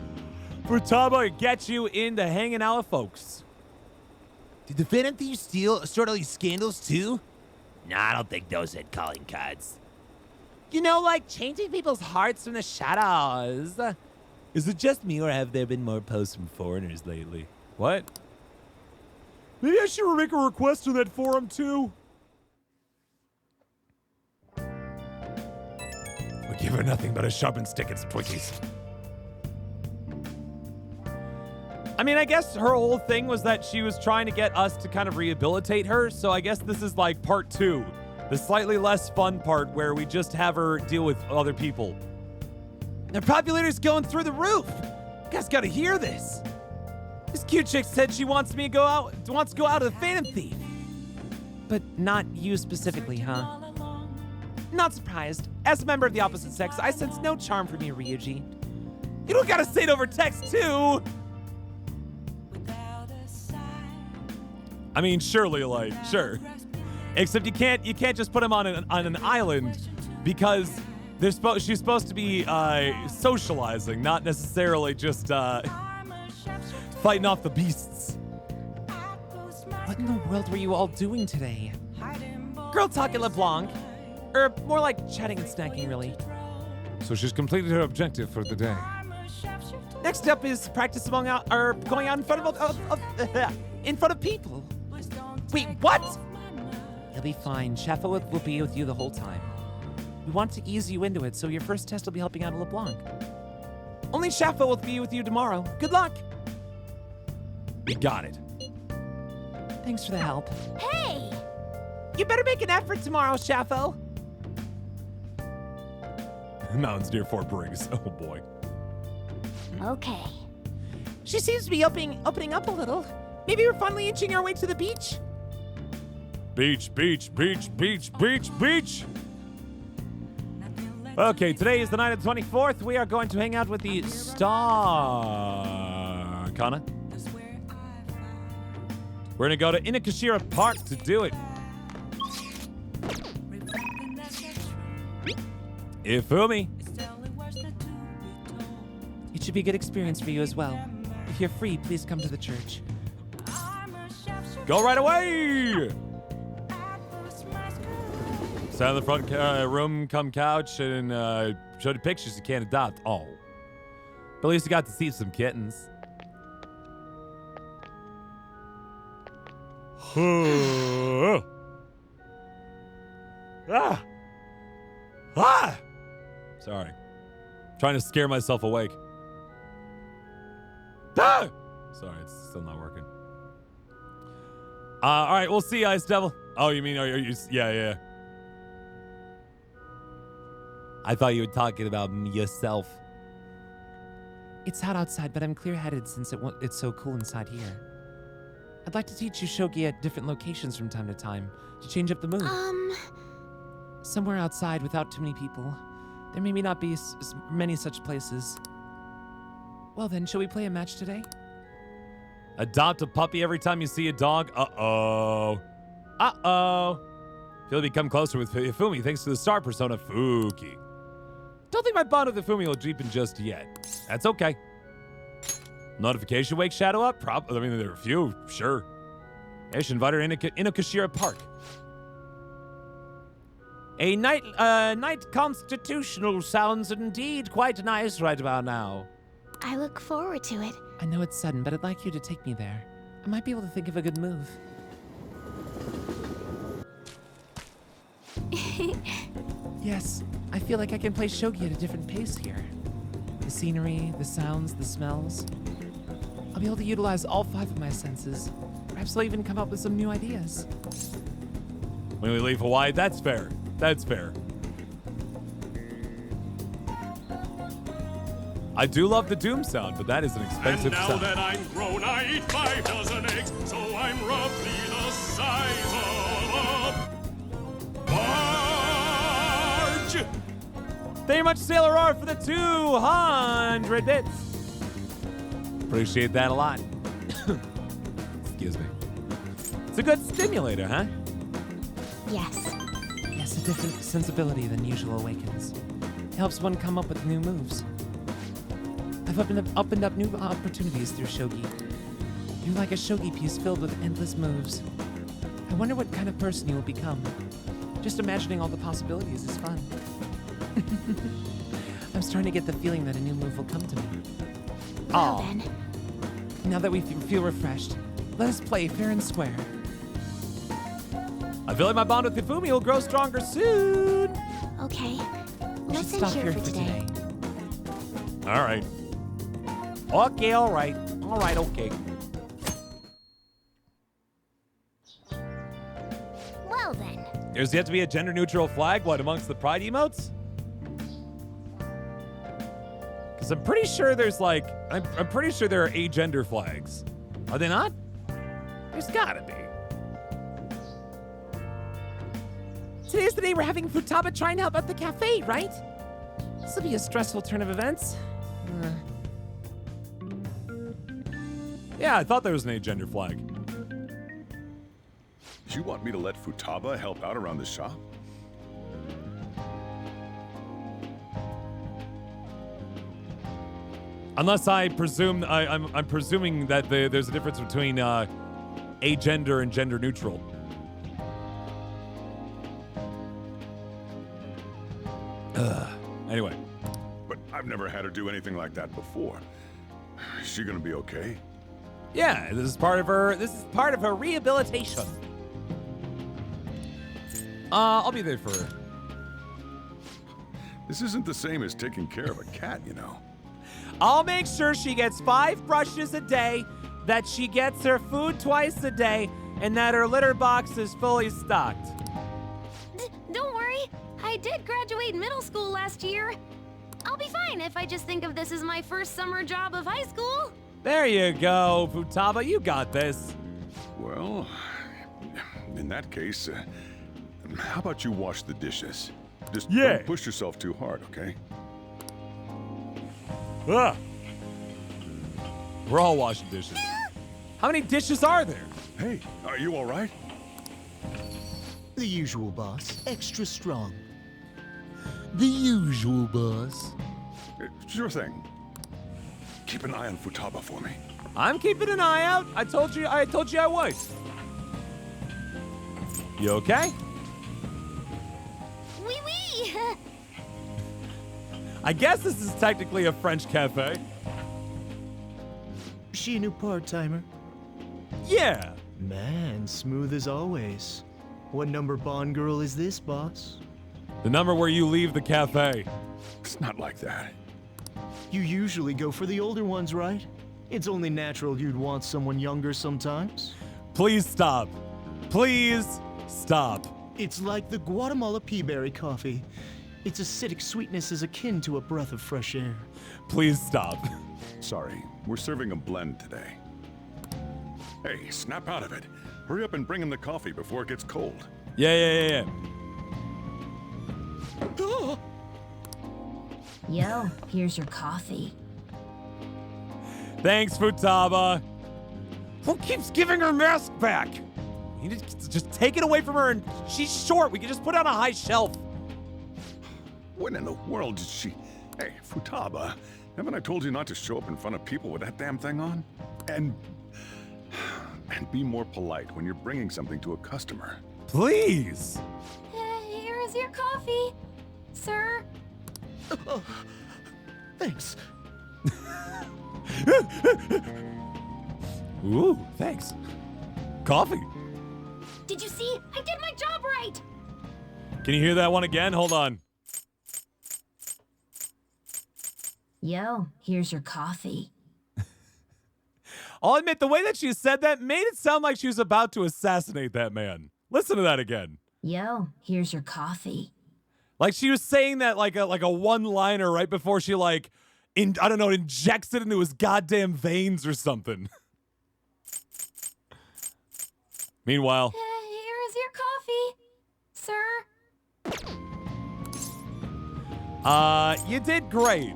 Futaba and get you into hanging out with folks. Did the Phantom Thieves start all these scandals too? Nah, I don't think those had calling cards. You know, like changing people's hearts from the shadows. Is it just me, or have there been more posts from foreigners lately? What? Maybe I should make a request to that forum too. We give her nothing but a sharpened stick and some Twinkies. I mean, I guess her whole thing was that she was trying to get us to kind of rehabilitate her, so I guess this is like part 2. The slightly less fun part where we just have her deal with other people. Their popularity's going through the roof. You guys gotta hear this. This cute chick said she wants to go out as a Phantom Thief. But not you specifically, huh? Not surprised. As a member of the opposite sex, I sense no charm from you, Ryuji. You don't gotta say it over text, too. I mean, surely, like, sure. Except you can't just put him on an island because she's supposed to be socializing, not necessarily just fighting off the beasts. What in the world were you all doing today? Girl talk at LeBlanc. Or more like chatting and snacking, really. So she's completed her objective for the day. Next up is practice going out in front of people. Wait, what? You'll be fine. Shaffa will be with you the whole time. We want to ease you into it, so your first test will be helping out LeBlanc. Only Shaffa will be with you tomorrow. Good luck. We got it. Thanks for the help. Hey! You better make an effort tomorrow, Shaffa. Mountains near Fort Briggs. Oh boy. Okay. She seems to be opening up a little. Maybe we're finally inching our way to the beach. Beach, beach, beach, beach, beach, beach. Okay, today is the night of the 24th. We are going to hang out with the Star Kana. We're gonna go to Inokashira Park to do it. Ifumi. It should be a good experience for you as well. If you're free, please come to the church. Go right away! Stand in the front room, come couch, and show the pictures you can't adopt. Oh. But at least you got to see some kittens. Ah! Ah! Sorry. Trying to scare myself awake. Ah! Sorry, it's still not working. All right, we'll see you, Ice Devil. Oh, you mean, are you? Yeah. I thought you were talking about yourself. It's hot outside, but I'm clear-headed since it's so cool inside here. I'd like to teach you shogi at different locations from time to time to change up the mood. Somewhere outside without too many people. There may not be many such places. Well then, shall we play a match today? Adopt a puppy every time you see a dog? Uh-oh. Uh-oh. Feel become closer with Ifumi thanks to the star persona Fuki. Don't think my bond with Ifumi will deepen just yet. That's okay. Notification wake shadow up? I mean, there are a few, sure. I should invite her in Inokashira Park. A night constitutional sounds indeed quite nice right about now. I look forward to it. I know it's sudden, but I'd like you to take me there. I might be able to think of a good move. Yes, I feel like I can play shogi at a different pace here. The scenery, the sounds, the smells. I'll be able to utilize all 5 of my senses. Perhaps I'll even come up with some new ideas. When we leave Hawaii, that's fair. That's fair. I do love the Doom sound, but that is an expensive sound. And now that I'm grown, I eat 5 dozen eggs, so I'm roughly the size of Barge! Thank you much, Sailor R, for the 200 bits. Appreciate that a lot. Excuse me. It's a good stimulator, huh? Yes. Yes, a different sensibility than usual awakens. It helps one come up with new moves. I've opened up new opportunities through shogi. You're like a shogi piece filled with endless moves. I wonder what kind of person you will become. Just imagining all the possibilities is fun. I'm starting to get the feeling that a new move will come to me. Well then. Now that we feel refreshed, let us play fair and square. I feel like my bond with Hifumi will grow stronger soon. Okay. We should Let's stop end here here for today. All right. Okay, all right. All right, okay. Well then. There's yet to be a gender-neutral flag, what, amongst the Pride emotes? Because I'm pretty sure there's like, I'm pretty sure there are agender flags. Are they not? There's gotta be. Today's the day we're having Futaba try and help out the cafe, right? This will be a stressful turn of events. Yeah, I thought there was an agender flag. You want me to let Futaba help out around the shop? Unless I presume, I'm presuming that there's a difference between agender and gender neutral. Anyway. But I've never had her do anything like that before. Is she gonna be okay? Yeah, this is part of her rehabilitation. I'll be there for her. This isn't the same as taking care of a cat, you know. I'll make sure she gets 5 brushes a day, that she gets her food twice a day, and that her litter box is fully stocked. Don't worry, I did graduate middle school last year. I'll be fine if I just think of this as my first summer job of high school. There you go, Futaba, you got this. Well, in that case, how about you wash the dishes? Just don't push yourself too hard, okay? Ugh. We're all washing dishes. How many dishes are there? Hey, are you all right? The usual, boss. Extra strong. The usual, boss. Sure thing. Keep an eye on Futaba for me. I'm keeping an eye out. I told you I would. You okay? Wee wee! I guess this is technically a French cafe. She a new part-timer? Yeah. Man, smooth as always. What number Bond girl is this, boss? The number where you leave the cafe. It's not like that. You usually go for the older ones, right? It's only natural you'd want someone younger sometimes. Please stop. Please stop. It's like the Guatemala peaberry coffee. Its acidic sweetness is akin to a breath of fresh air. Please stop. Sorry, we're serving a blend today. Hey, snap out of it. Hurry up and bring him the coffee before it gets cold. Yeah. Yo, here's your coffee. Thanks, Futaba. Who keeps giving her mask back? You need to just take it away from her, and she's short. We can just put it on a high shelf. When in the world did she... Hey, Futaba, haven't I told you not to show up in front of people with that damn thing on? And be more polite when you're bringing something to a customer. Please. Here is your coffee, sir. Thanks. Ooh, thanks. Coffee. Did you see? I did my job right. Can you hear that one again? Hold on. Yo, here's your coffee. I'll admit, the way that she said that made it sound like she was about to assassinate that man. Listen to that again. Yo, here's your coffee. Like she was saying that like a one-liner right before she injects it into his goddamn veins or something. Meanwhile, Here is your coffee. coffee, sir? You did great.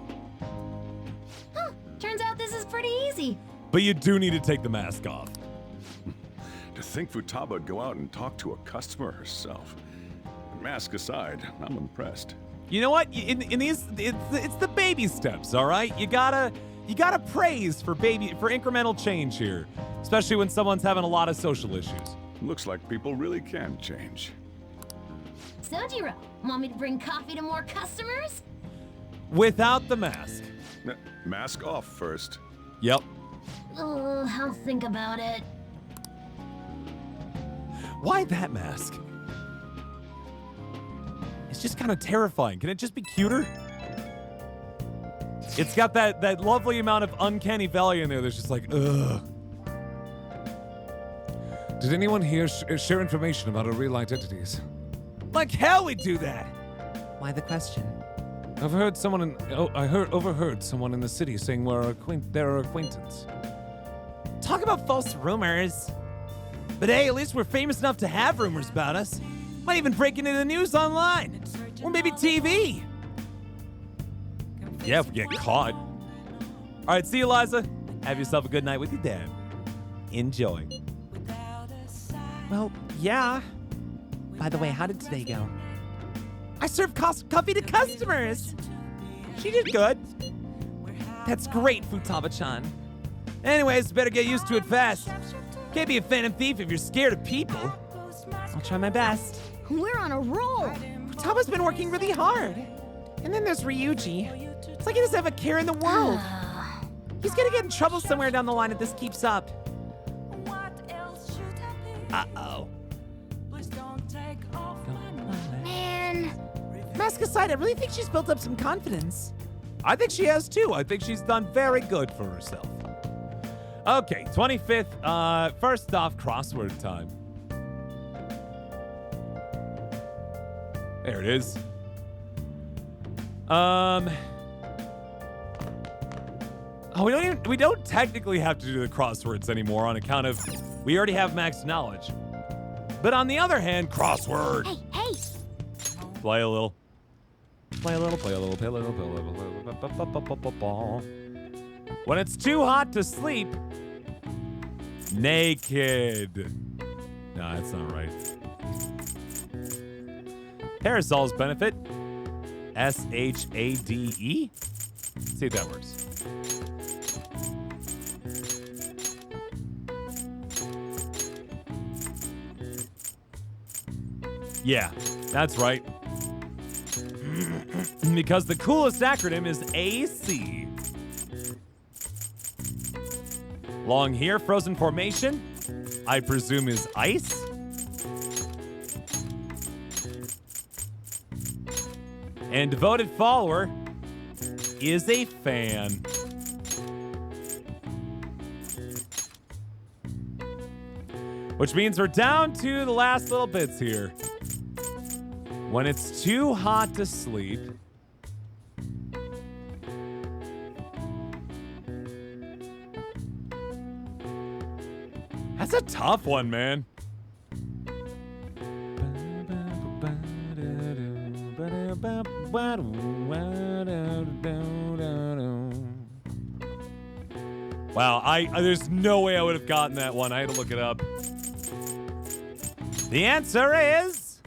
Huh, turns out this is pretty easy. But you do need to take the mask off. To think Futaba would go out and talk to a customer herself. Mask aside, I'm impressed. You know what? In these, it's the baby steps, all right? You gotta praise for incremental change here, especially when someone's having a lot of social issues. Looks like people really can change. Sojiro, want me to bring coffee to more customers? Without the mask. Mask off first. Yep. Oh, I'll think about it. Why that mask? It's just kind of terrifying. Can it just be cuter? It's got that lovely amount of uncanny valley in there that's just like, ugh. Did anyone here share information about our real identities? Like hell we do that! Why the question? overheard someone in the city saying they're our acquaintance. Talk about false rumors. But hey, at least we're famous enough to have rumors about us. Might even break into the news online. Or maybe TV. Yeah, if we get caught. All right, see you, Liza. Have yourself a good night with your dad. Enjoy. Well, yeah. By the way, how did today go? I served coffee to customers. She did good. That's great, Futaba-chan. Anyways, better get used to it fast. Can't be a phantom thief if you're scared of people. I'll try my best. We're on a roll. Futaba's been working really hard. And then there's Ryuji. It's like he doesn't have a care in the world. He's gonna get in trouble somewhere down the line if this keeps up. Uh-oh. Man. Mask aside, I really think she's built up some confidence. I think she has too. I think she's done very good for herself. Okay, 25th, first off, crossword time. There it is. Oh, we don't technically have to do the crosswords anymore on account of we already have max knowledge. But on the other hand, crossword. Hey. Play a little. Play a little, play a little, play a little, play a little. When it's too hot to sleep, naked. No, that's not right. Parasols benefit. S-H-A-D-E. See if that works. Yeah, that's right. Because the coolest acronym is AC. Long here, frozen formation, I presume is ice. And devoted follower is a fan. Which means we're down to the last little bits here. When it's too hot to sleep, that's a tough one, man. Wow, there's no way I would have gotten that one. I had to look it up. The answer is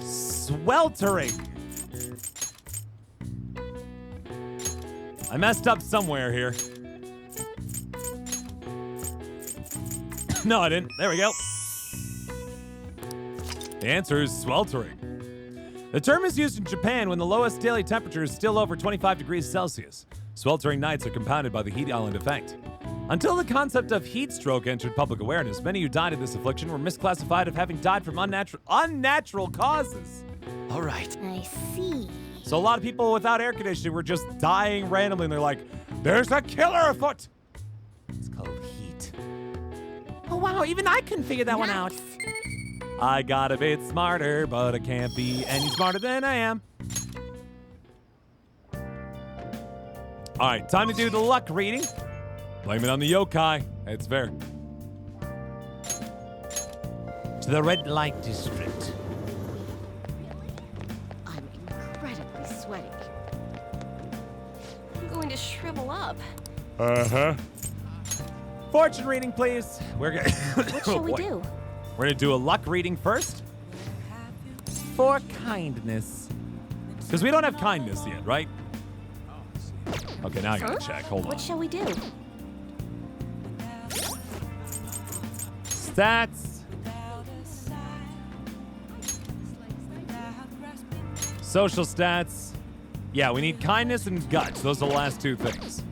sweltering. I messed up somewhere here. No, I didn't. There we go. The answer is sweltering. The term is used in Japan when the lowest daily temperature is still over 25 degrees Celsius. Sweltering nights are compounded by the heat island effect. Until the concept of heat stroke entered public awareness, many who died of this affliction were misclassified of having died from unnatural causes. All right. I see. So a lot of people without air conditioning were just dying randomly, and they're like, there's a killer afoot. It's called heat. Oh wow, even I couldn't figure that one out. I got a bit smarter, but I can't be any smarter than I am. All right, time to do the luck reading. Blame it on the yokai. It's fair. To the red light district. I'm incredibly sweaty. I'm going to shrivel up. Fortune reading, please. We're gonna. What shall we do? We're gonna do a luck reading first. For kindness. Because we don't have kindness yet, right? Okay, now I gotta check. Hold on. What shall we do? Stats. Social stats. Yeah, we need kindness and guts. Those are the last two things.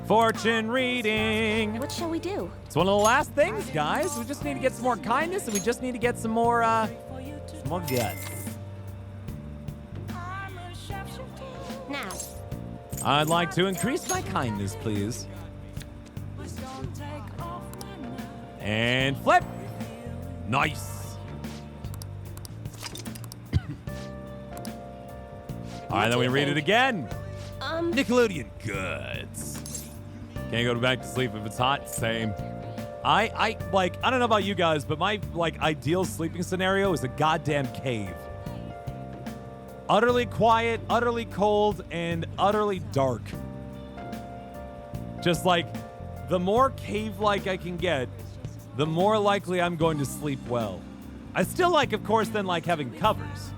Fortune reading. What shall we do? It's one of the last things, guys. We just need to get some more kindness, and we just need to get some more guts. Now. I'd like to increase my kindness, please. And flip. Nice. All right, then we read it again. Nickelodeon goods. Can't go back to sleep if it's hot. Same. I don't know about you guys, but my ideal sleeping scenario is a goddamn cave. Utterly quiet, utterly cold, and utterly dark. Just the more cave-like I can get, the more likely I'm going to sleep well. I still of course, then having covers.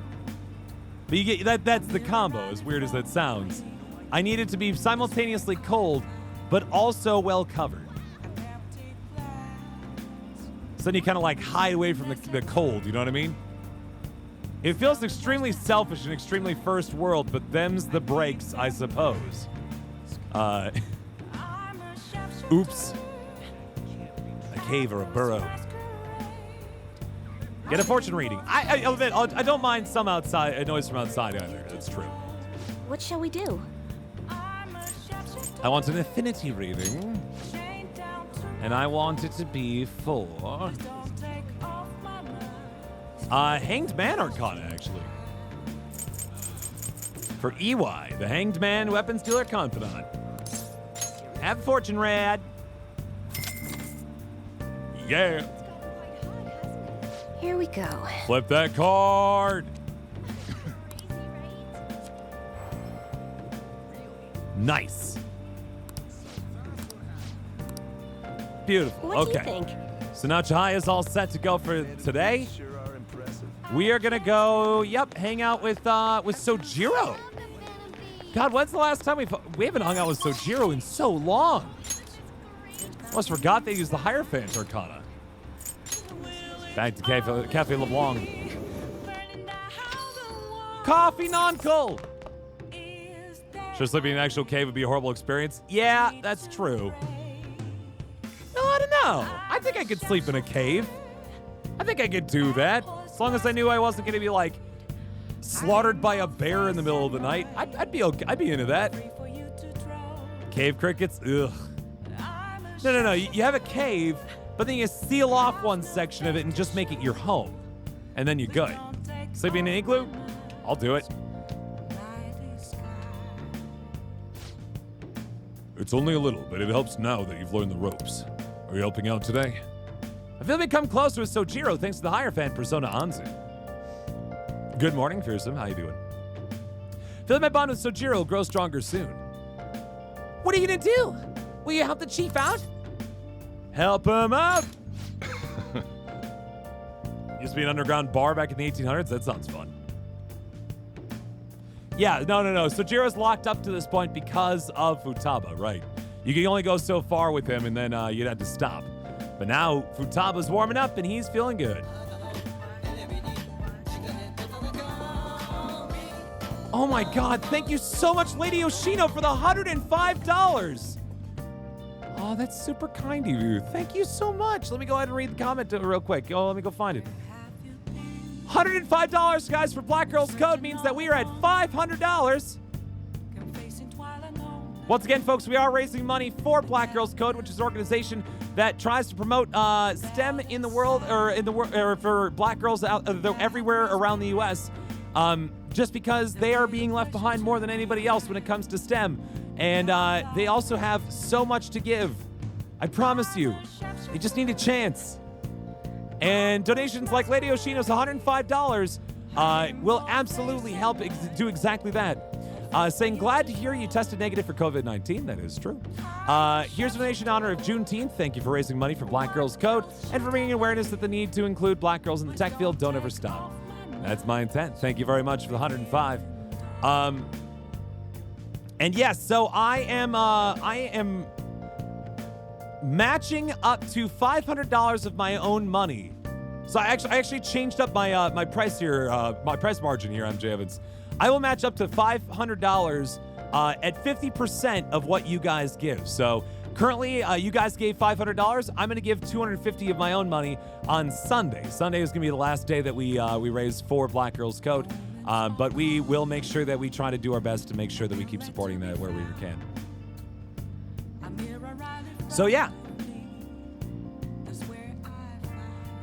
But you get that's the combo, as weird as that sounds. I need it to be simultaneously cold, but also well covered. So then you kind of hide away from the cold, you know what I mean? It feels extremely selfish and extremely first world, but them's the breaks, I suppose. Oops. A cave or a burrow. Get a fortune reading. I'll admit, I don't mind some noise from outside either. That's true. What shall we do? I want an affinity reading. And I want it to be for... Hanged Man Arcana, actually. For EY, the Hanged Man Weapons Dealer Confidant. Have fortune rad. Yeah. Here we go. Flip that card. Nice. Beautiful. What okay. do you think? So now Chihaya is all set to go for today. We are gonna go, hang out with Sojiro. God, when's the last time we haven't hung out with Sojiro in so long? Almost forgot they used the Hierophant Arcana. Back to Cafe LeBlanc. Coffee non-cold. Sure, sleeping in an actual cave would be a horrible experience. Yeah, that's true. No, I don't know. I think I could sleep in a cave. I think I could do that. As long as I knew I wasn't going to be, slaughtered by a bear in the middle of the night. I'd be okay. I'd be into that. Cave crickets? Ugh. No. You have a cave, but then you seal off one section of it and just make it your home. And then you're good. Sleeping in an igloo? I'll do it. It's only a little, but it helps now that you've learned the ropes. Are you helping out today? I feel become closer with Sojiro thanks to the Hierophant persona Anzu. Good morning, Fearsome. How you doing? Feel like my bond with Sojiro will grow stronger soon. What are you gonna do? Will you help the chief out? Help him out! Used to be an underground bar back in the 1800s? That sounds fun. Yeah, no. Sojiro's locked up to this point because of Futaba, right? You can only go so far with him, and then you'd have to stop. But now Futaba's warming up, and he's feeling good. Oh my God! Thank you so much, Lady Yoshino, for the $105. Oh, that's super kind of you. Thank you so much. Let me go ahead and read the comment real quick. Oh, let me go find it. $105, guys, for Black Girls Code means that we are at $500. Once again, folks, we are raising money for Black Girls Code, which is an organization that tries to promote STEM in the world, or for Black girls out everywhere around the U.S. just because they are being left behind more than anybody else when it comes to STEM. And they also have so much to give. I promise you. They just need a chance. And donations like Lady Oshino's $105 will absolutely help do exactly that. Saying, glad to hear you tested negative for COVID-19. That is true. Here's a donation in honor of Juneteenth. Thank you for raising money for Black Girls Code and for bringing awareness that the need to include black girls in the tech field. Don't ever stop. That's my intent. Thank you very much for the 105. And yes, so I am matching up to $500 of my own money. So I actually changed up my my price here, my price margin here, MJ Evans. I will match up to $500 at 50% of what you guys give. So currently, you guys gave $500. I'm going to give $250 of my own money on Sunday. Sunday is going to be the last day that we raise for Black Girls Code. But we will make sure that we try to do our best to make sure that we keep supporting that where we can. So yeah.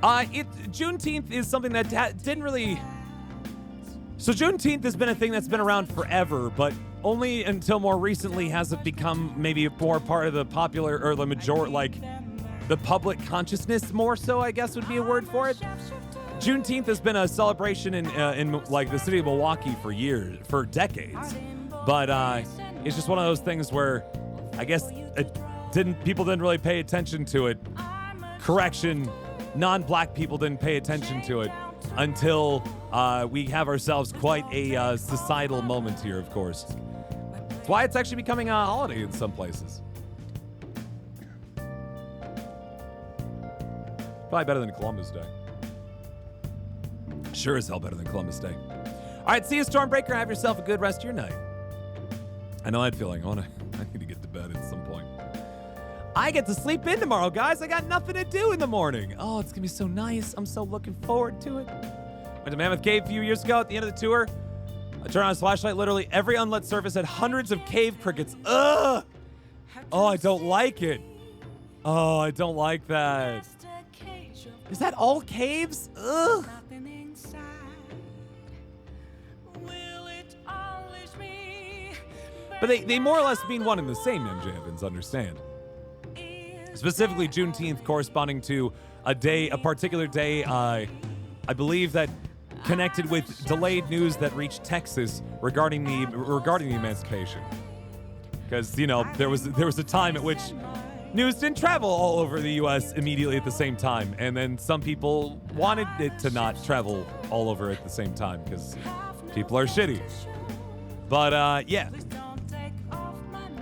Juneteenth is something that didn't really... So Juneteenth has been a thing that's been around forever, but only until more recently has it become maybe more part of the popular or the the public consciousness more so, I guess would be a word for it. Juneteenth has been a celebration in like the city of Milwaukee for decades, but it's just one of those things where I guess people didn't really pay attention to it. Correction, non-black people didn't pay attention to it until we have ourselves quite a societal moment here, of course. That's why it's actually becoming a holiday in some places. Probably better than Columbus Day. Sure as hell better than Columbus Day. All right, see you, Stormbreaker. Have yourself a good rest of your night. I know that feeling. I need to get to bed at some point. I get to sleep in tomorrow, guys. I got nothing to do in the morning. Oh, it's going to be so nice. I'm so looking forward to it. Went to Mammoth Cave a few years ago at the end of the tour. I turned on a flashlight. Literally every unlit surface had hundreds of cave crickets. Ugh! Oh, I don't like it. Oh, I don't like that. Is that all caves? Ugh! But they more or less mean one and the same, MJ Evans, understand. Specifically, Juneteenth corresponding to a particular day, I believe that connected with delayed news that reached Texas regarding the emancipation. Because, you know, there was a time at which news didn't travel all over the U.S. immediately at the same time, and then some people wanted it to not travel all over at the same time because people are shitty. But, yeah.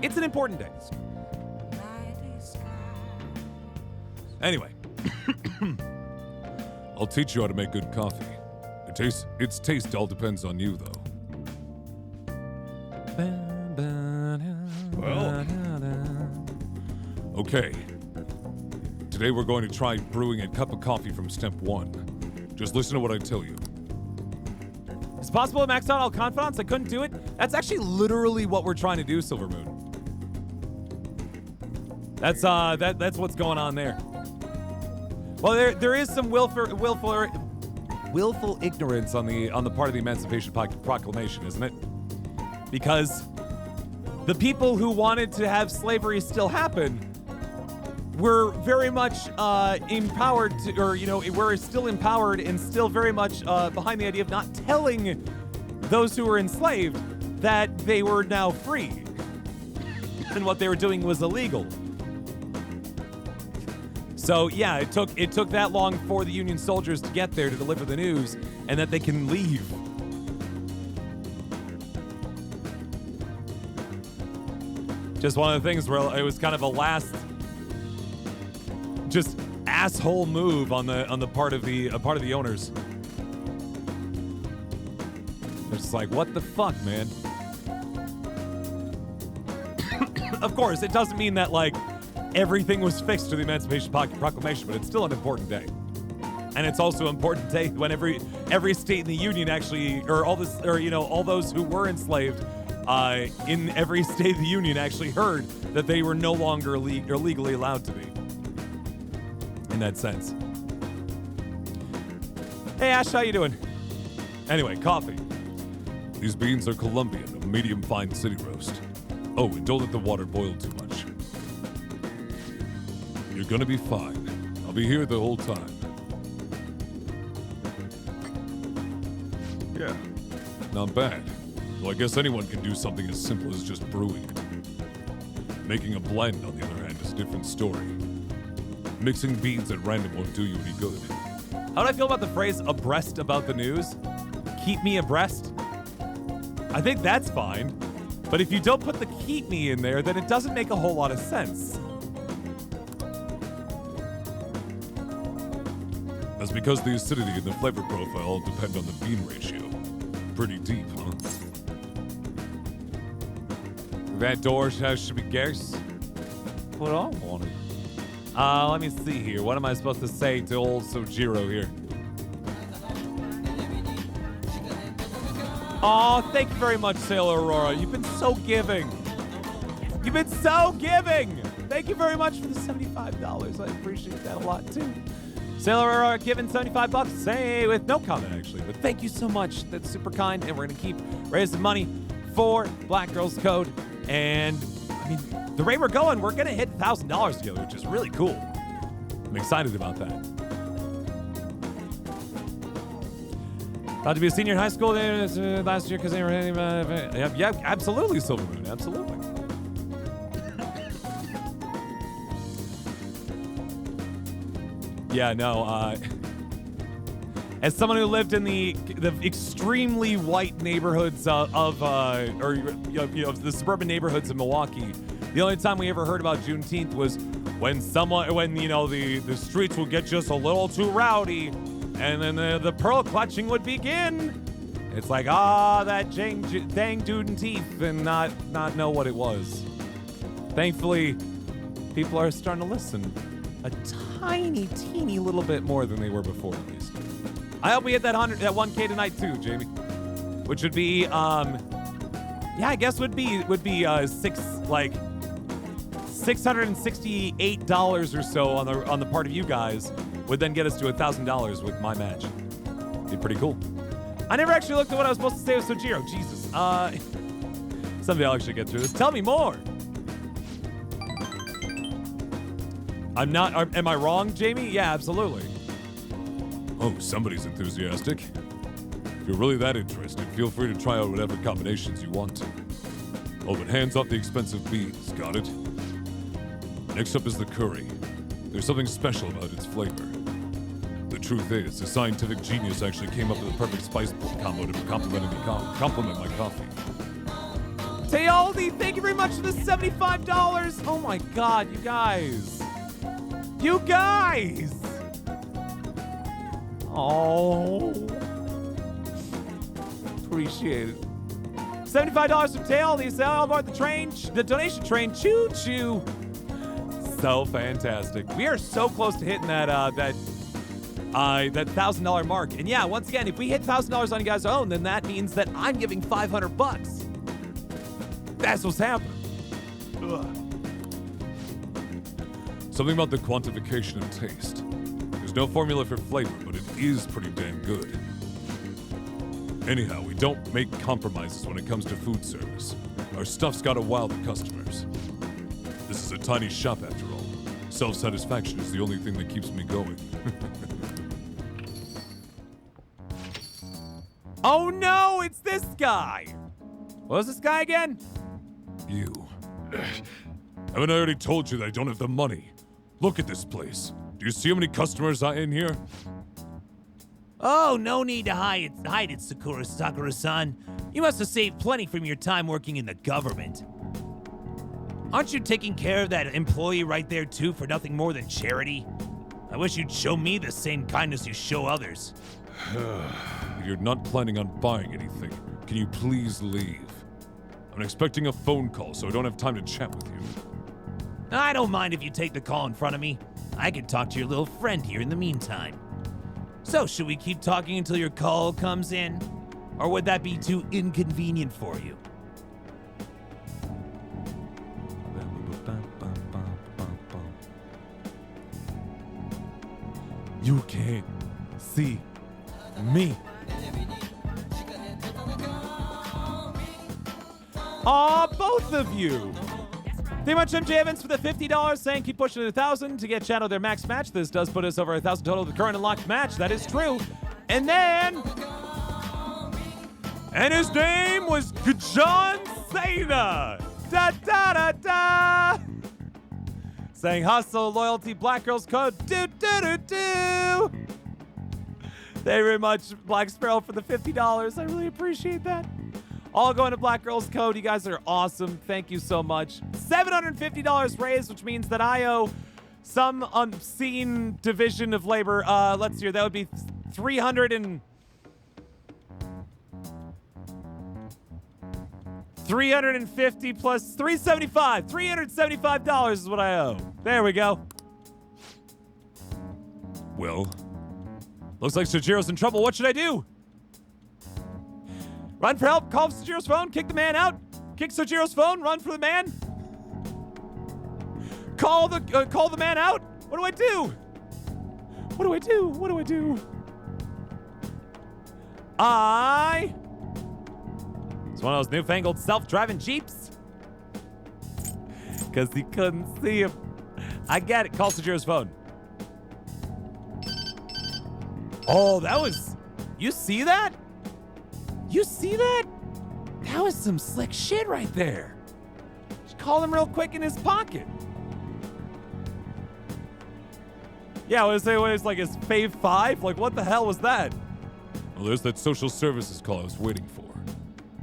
It's an important day. Anyway, I'll teach you how to make good coffee. Its taste all depends on you, though. Well, okay. Today we're going to try brewing a cup of coffee from step 1. Just listen to what I tell you. It's possible to max out all confidants? I couldn't do it? That's actually literally what we're trying to do, Silvermoon. That's what's going on there. Well, there is some willful ignorance on the part of the Emancipation Proclamation, isn't it? Because the people who wanted to have slavery still happen were very much empowered, we're still empowered and still very much behind the idea of not telling those who were enslaved that they were now free and what they were doing was illegal. So yeah, it took that long for the Union soldiers to get there to deliver the news and that they can leave. Just one of the things where it was kind of a last just asshole move on the part of the owners. They're just like, what the fuck, man? Of course, it doesn't mean that like everything was fixed to the Emancipation Proclamation, but it's still an important day. And it's also an important day when every state in the Union actually, all those who were enslaved in every state of the Union actually heard that they were no longer legally allowed to be. In that sense. Hey Ash, how you doing? Anyway, coffee. These beans are Colombian, a medium fine city roast. Oh, and don't let the water boil too much. You're gonna be fine. I'll be here the whole time. Yeah. Not bad. Well, I guess anyone can do something as simple as just brewing it. Making a blend, on the other hand, is a different story. Mixing beans at random won't do you any good. How do I feel about the phrase abreast about the news? Keep me abreast? I think that's fine. But if you don't put the keep me in there, then it doesn't make a whole lot of sense. That's because the acidity and the flavor profile depend on the bean ratio. Pretty deep, huh? That door should be scarce. What I wanted. Let me see here. What am I supposed to say to old Sojiro here? Oh, thank you very much, Sailor Aurora. You've been so giving. You've been so giving. Thank you very much for the $75. I appreciate that a lot, too. Sailor Aurora giving 75 bucks. Say with no comment, actually. But thank you so much. That's super kind. And we're going to keep raising money for Black Girls Code. And, I mean, the rate we're going, we're going to hit $1,000 together, which is really cool. I'm excited about that. About to be a senior in high school last year because they were... yeah, absolutely, Silver Moon. Absolutely. Yeah, no, as someone who lived in the extremely white neighborhoods of the suburban neighborhoods of Milwaukee, the only time we ever heard about Juneteenth was when the streets would get just a little too rowdy, and then the pearl clutching would begin. It's like, that dang Juneteenth, and not know what it was. Thankfully, people are starting to listen a tiny, teeny little bit more than they were before, at least. I hope we hit that 1K tonight too, Jamie. Which would be, I guess would be $668 or so on the part of you guys would then get us to $1,000 with my match. Be pretty cool. I never actually looked at what I was supposed to say with Sojiro. Jesus. Someday I'll actually get through this. Tell me more. Am I wrong, Jamie? Yeah, absolutely. Oh, somebody's enthusiastic. If you're really that interested, feel free to try out whatever combinations you want to. Oh, but hands off the expensive beans, got it? Next up is the curry. There's something special about its flavor. The truth is, a scientific genius actually came up with the perfect spice combo to complement my coffee. Tealdi, thank you very much for the $75. Oh my God, you guys. You guys! Oh. Appreciate it. $75 from Tealdi. Say all aboard the donation train. Choo choo. So fantastic. We are so close to hitting that $1,000 mark. And yeah, once again, if we hit $1,000 on you guys' own, then that means that I'm giving $500. That's what's happening. Ugh. Something about the quantification of taste. There's no formula for flavor, but it is pretty damn good. Anyhow, we don't make compromises when it comes to food service. Our stuff's gotta wow the customers. This is a tiny shop after all. Self-satisfaction is the only thing that keeps me going. Oh no, it's this guy! What was this guy again? You. Haven't I already told you that I don't have the money? Look at this place. Do you see how many customers are in here? Oh, no need to hide it, Sakura-san. You must have saved plenty from your time working in the government. Aren't you taking care of that employee right there, too, for nothing more than charity? I wish you'd show me the same kindness you show others. If you're not planning on buying anything, can you please leave? I'm expecting a phone call, so I don't have time to chat with you. I don't mind if you take the call in front of me. I can talk to your little friend here in the meantime. So, should we keep talking until your call comes in? Or would that be too inconvenient for you? You can't see me. Aw, both of you. Thank you much, MJ Evans, for the $50, saying keep pushing it 1,000 to get Shadow their max match. This does put us over 1,000 total of the current unlocked match. That is true. And then... And his name was John Cena. Da da da da. Saying hustle, loyalty, Black Girls Code. Do do do do. Thank you very much, Black Sparrow, for the $50. I really appreciate that. All going to Black Girls Code. You guys are awesome. Thank you so much. $750 raised, which means that I owe some unseen division of labor. Let's see here. That would be 350 plus 375. $375 is what I owe. There we go. Well, looks like Sojiro's in trouble. What should I do? Run for help, call Sojiro's phone, kick the man out, kick Sojiro's phone, run for the man. Call the man out. What do I do? What do I do? What do I do? It's one of those newfangled self-driving Jeeps. Because he couldn't see him. I get it. Call Sojiro's phone. Oh, that was... You see that? You see that? That was some slick shit right there. Just call him real quick in his pocket. Yeah, I was saying it was like his fave 5. Like, what the hell was that? Well, there's that social services call I was waiting for.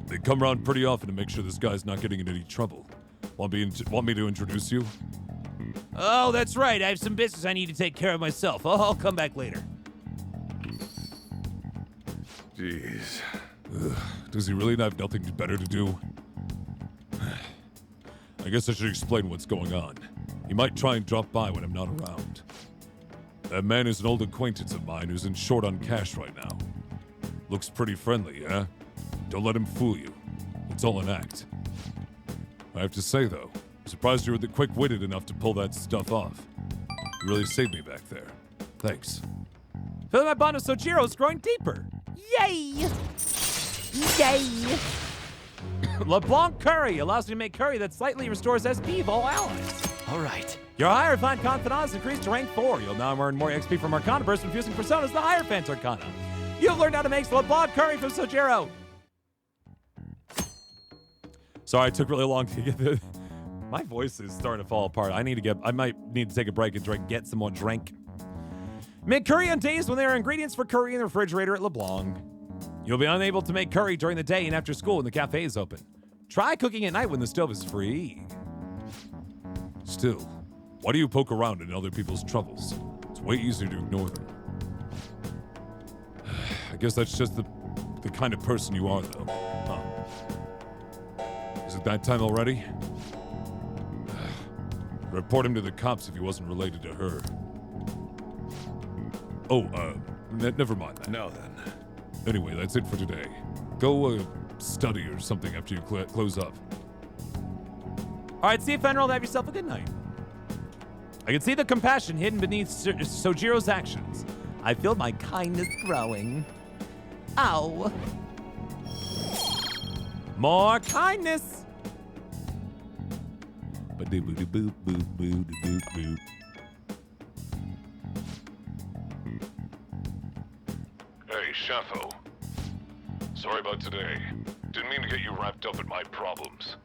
They come around pretty often to make sure this guy's not getting in any trouble. Want me to introduce you? Oh, that's right. I have some business I need to take care of myself. Oh, I'll come back later. Jeez. Does he really have nothing better to do? I guess I should explain what's going on. He might try and drop by when I'm not around. That man is an old acquaintance of mine who's in short on cash right now. Looks pretty friendly, yeah? Don't let him fool you. It's all an act. I have to say, though, I'm surprised you were quick-witted enough to pull that stuff off. You really saved me back there. Thanks. Feeling my bond with Sojiro is growing deeper. Yay! Yay! LeBlanc Curry allows me to make curry that slightly restores SP of all allies. All right. Your Hierophant Confidant is increased to rank 4. You'll now earn more XP from Arcana Burst when fusing personas the Hierophant Arcana. You've learned how to make LeBlanc Curry from Sojiro. Sorry, it took really long to get the... My voice is starting to fall apart. I might need to take a break and get some more drink. Make curry on days when there are ingredients for curry in the refrigerator at LeBlanc. You'll be unable to make curry during the day and after school when the cafe is open. Try cooking at night when the stove is free. Still, why do you poke around in other people's troubles? It's way easier to ignore them. I guess that's just the kind of person you are, though. Huh. Is it that time already? Report him to the cops if he wasn't related to her. Oh, never mind that. No, then. Anyway, that's it for today. Go, study or something after you close up. All right, see you, Fenral. Have yourself a good night. I can see the compassion hidden beneath Sojiro's actions. I feel my kindness growing. Ow. More kindness. Ba-doo-boo-doo-boop-boop-boop-boop-boop. Hey, Shafo. Sorry about today. Didn't mean to get you wrapped up in my problems.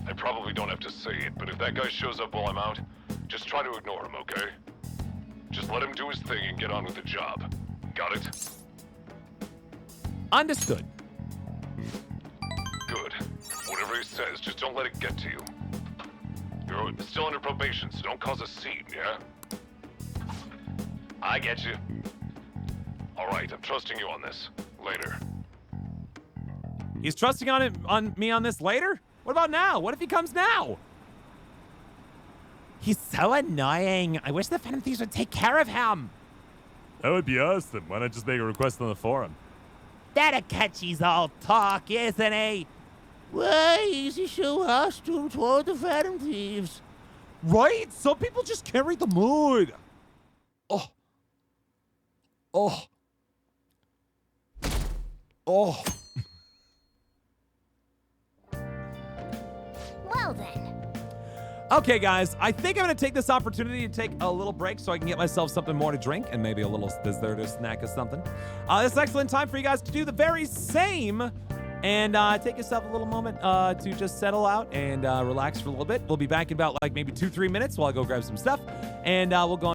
I probably don't have to say it, but if that guy shows up while I'm out, just try to ignore him, okay? Just let him do his thing and get on with the job. Got it? Understood. Good. Whatever he says, just don't let it get to you. You're still under probation, so don't cause a scene, yeah? I get you. Alright, I'm trusting you on this. Later. He's trusting on me on this later? What about now? What if he comes now? He's so annoying. I wish the Phantom Thieves would take care of him. That would be awesome. Why not just make a request on the forum? That Akechi's all talk, isn't he? Why is he so hostile toward the Phantom Thieves? Right? Some people just carry the mood. Oh. Oh. Well then. Okay, guys, I think I'm going to take this opportunity to take a little break so I can get myself something more to drink and maybe a little dessert or snack or something. This is excellent time for you guys to do the very same and take yourself a little moment to just settle out and relax for a little bit. We'll be back in about like maybe 2-3 minutes while I go grab some stuff, and we'll go on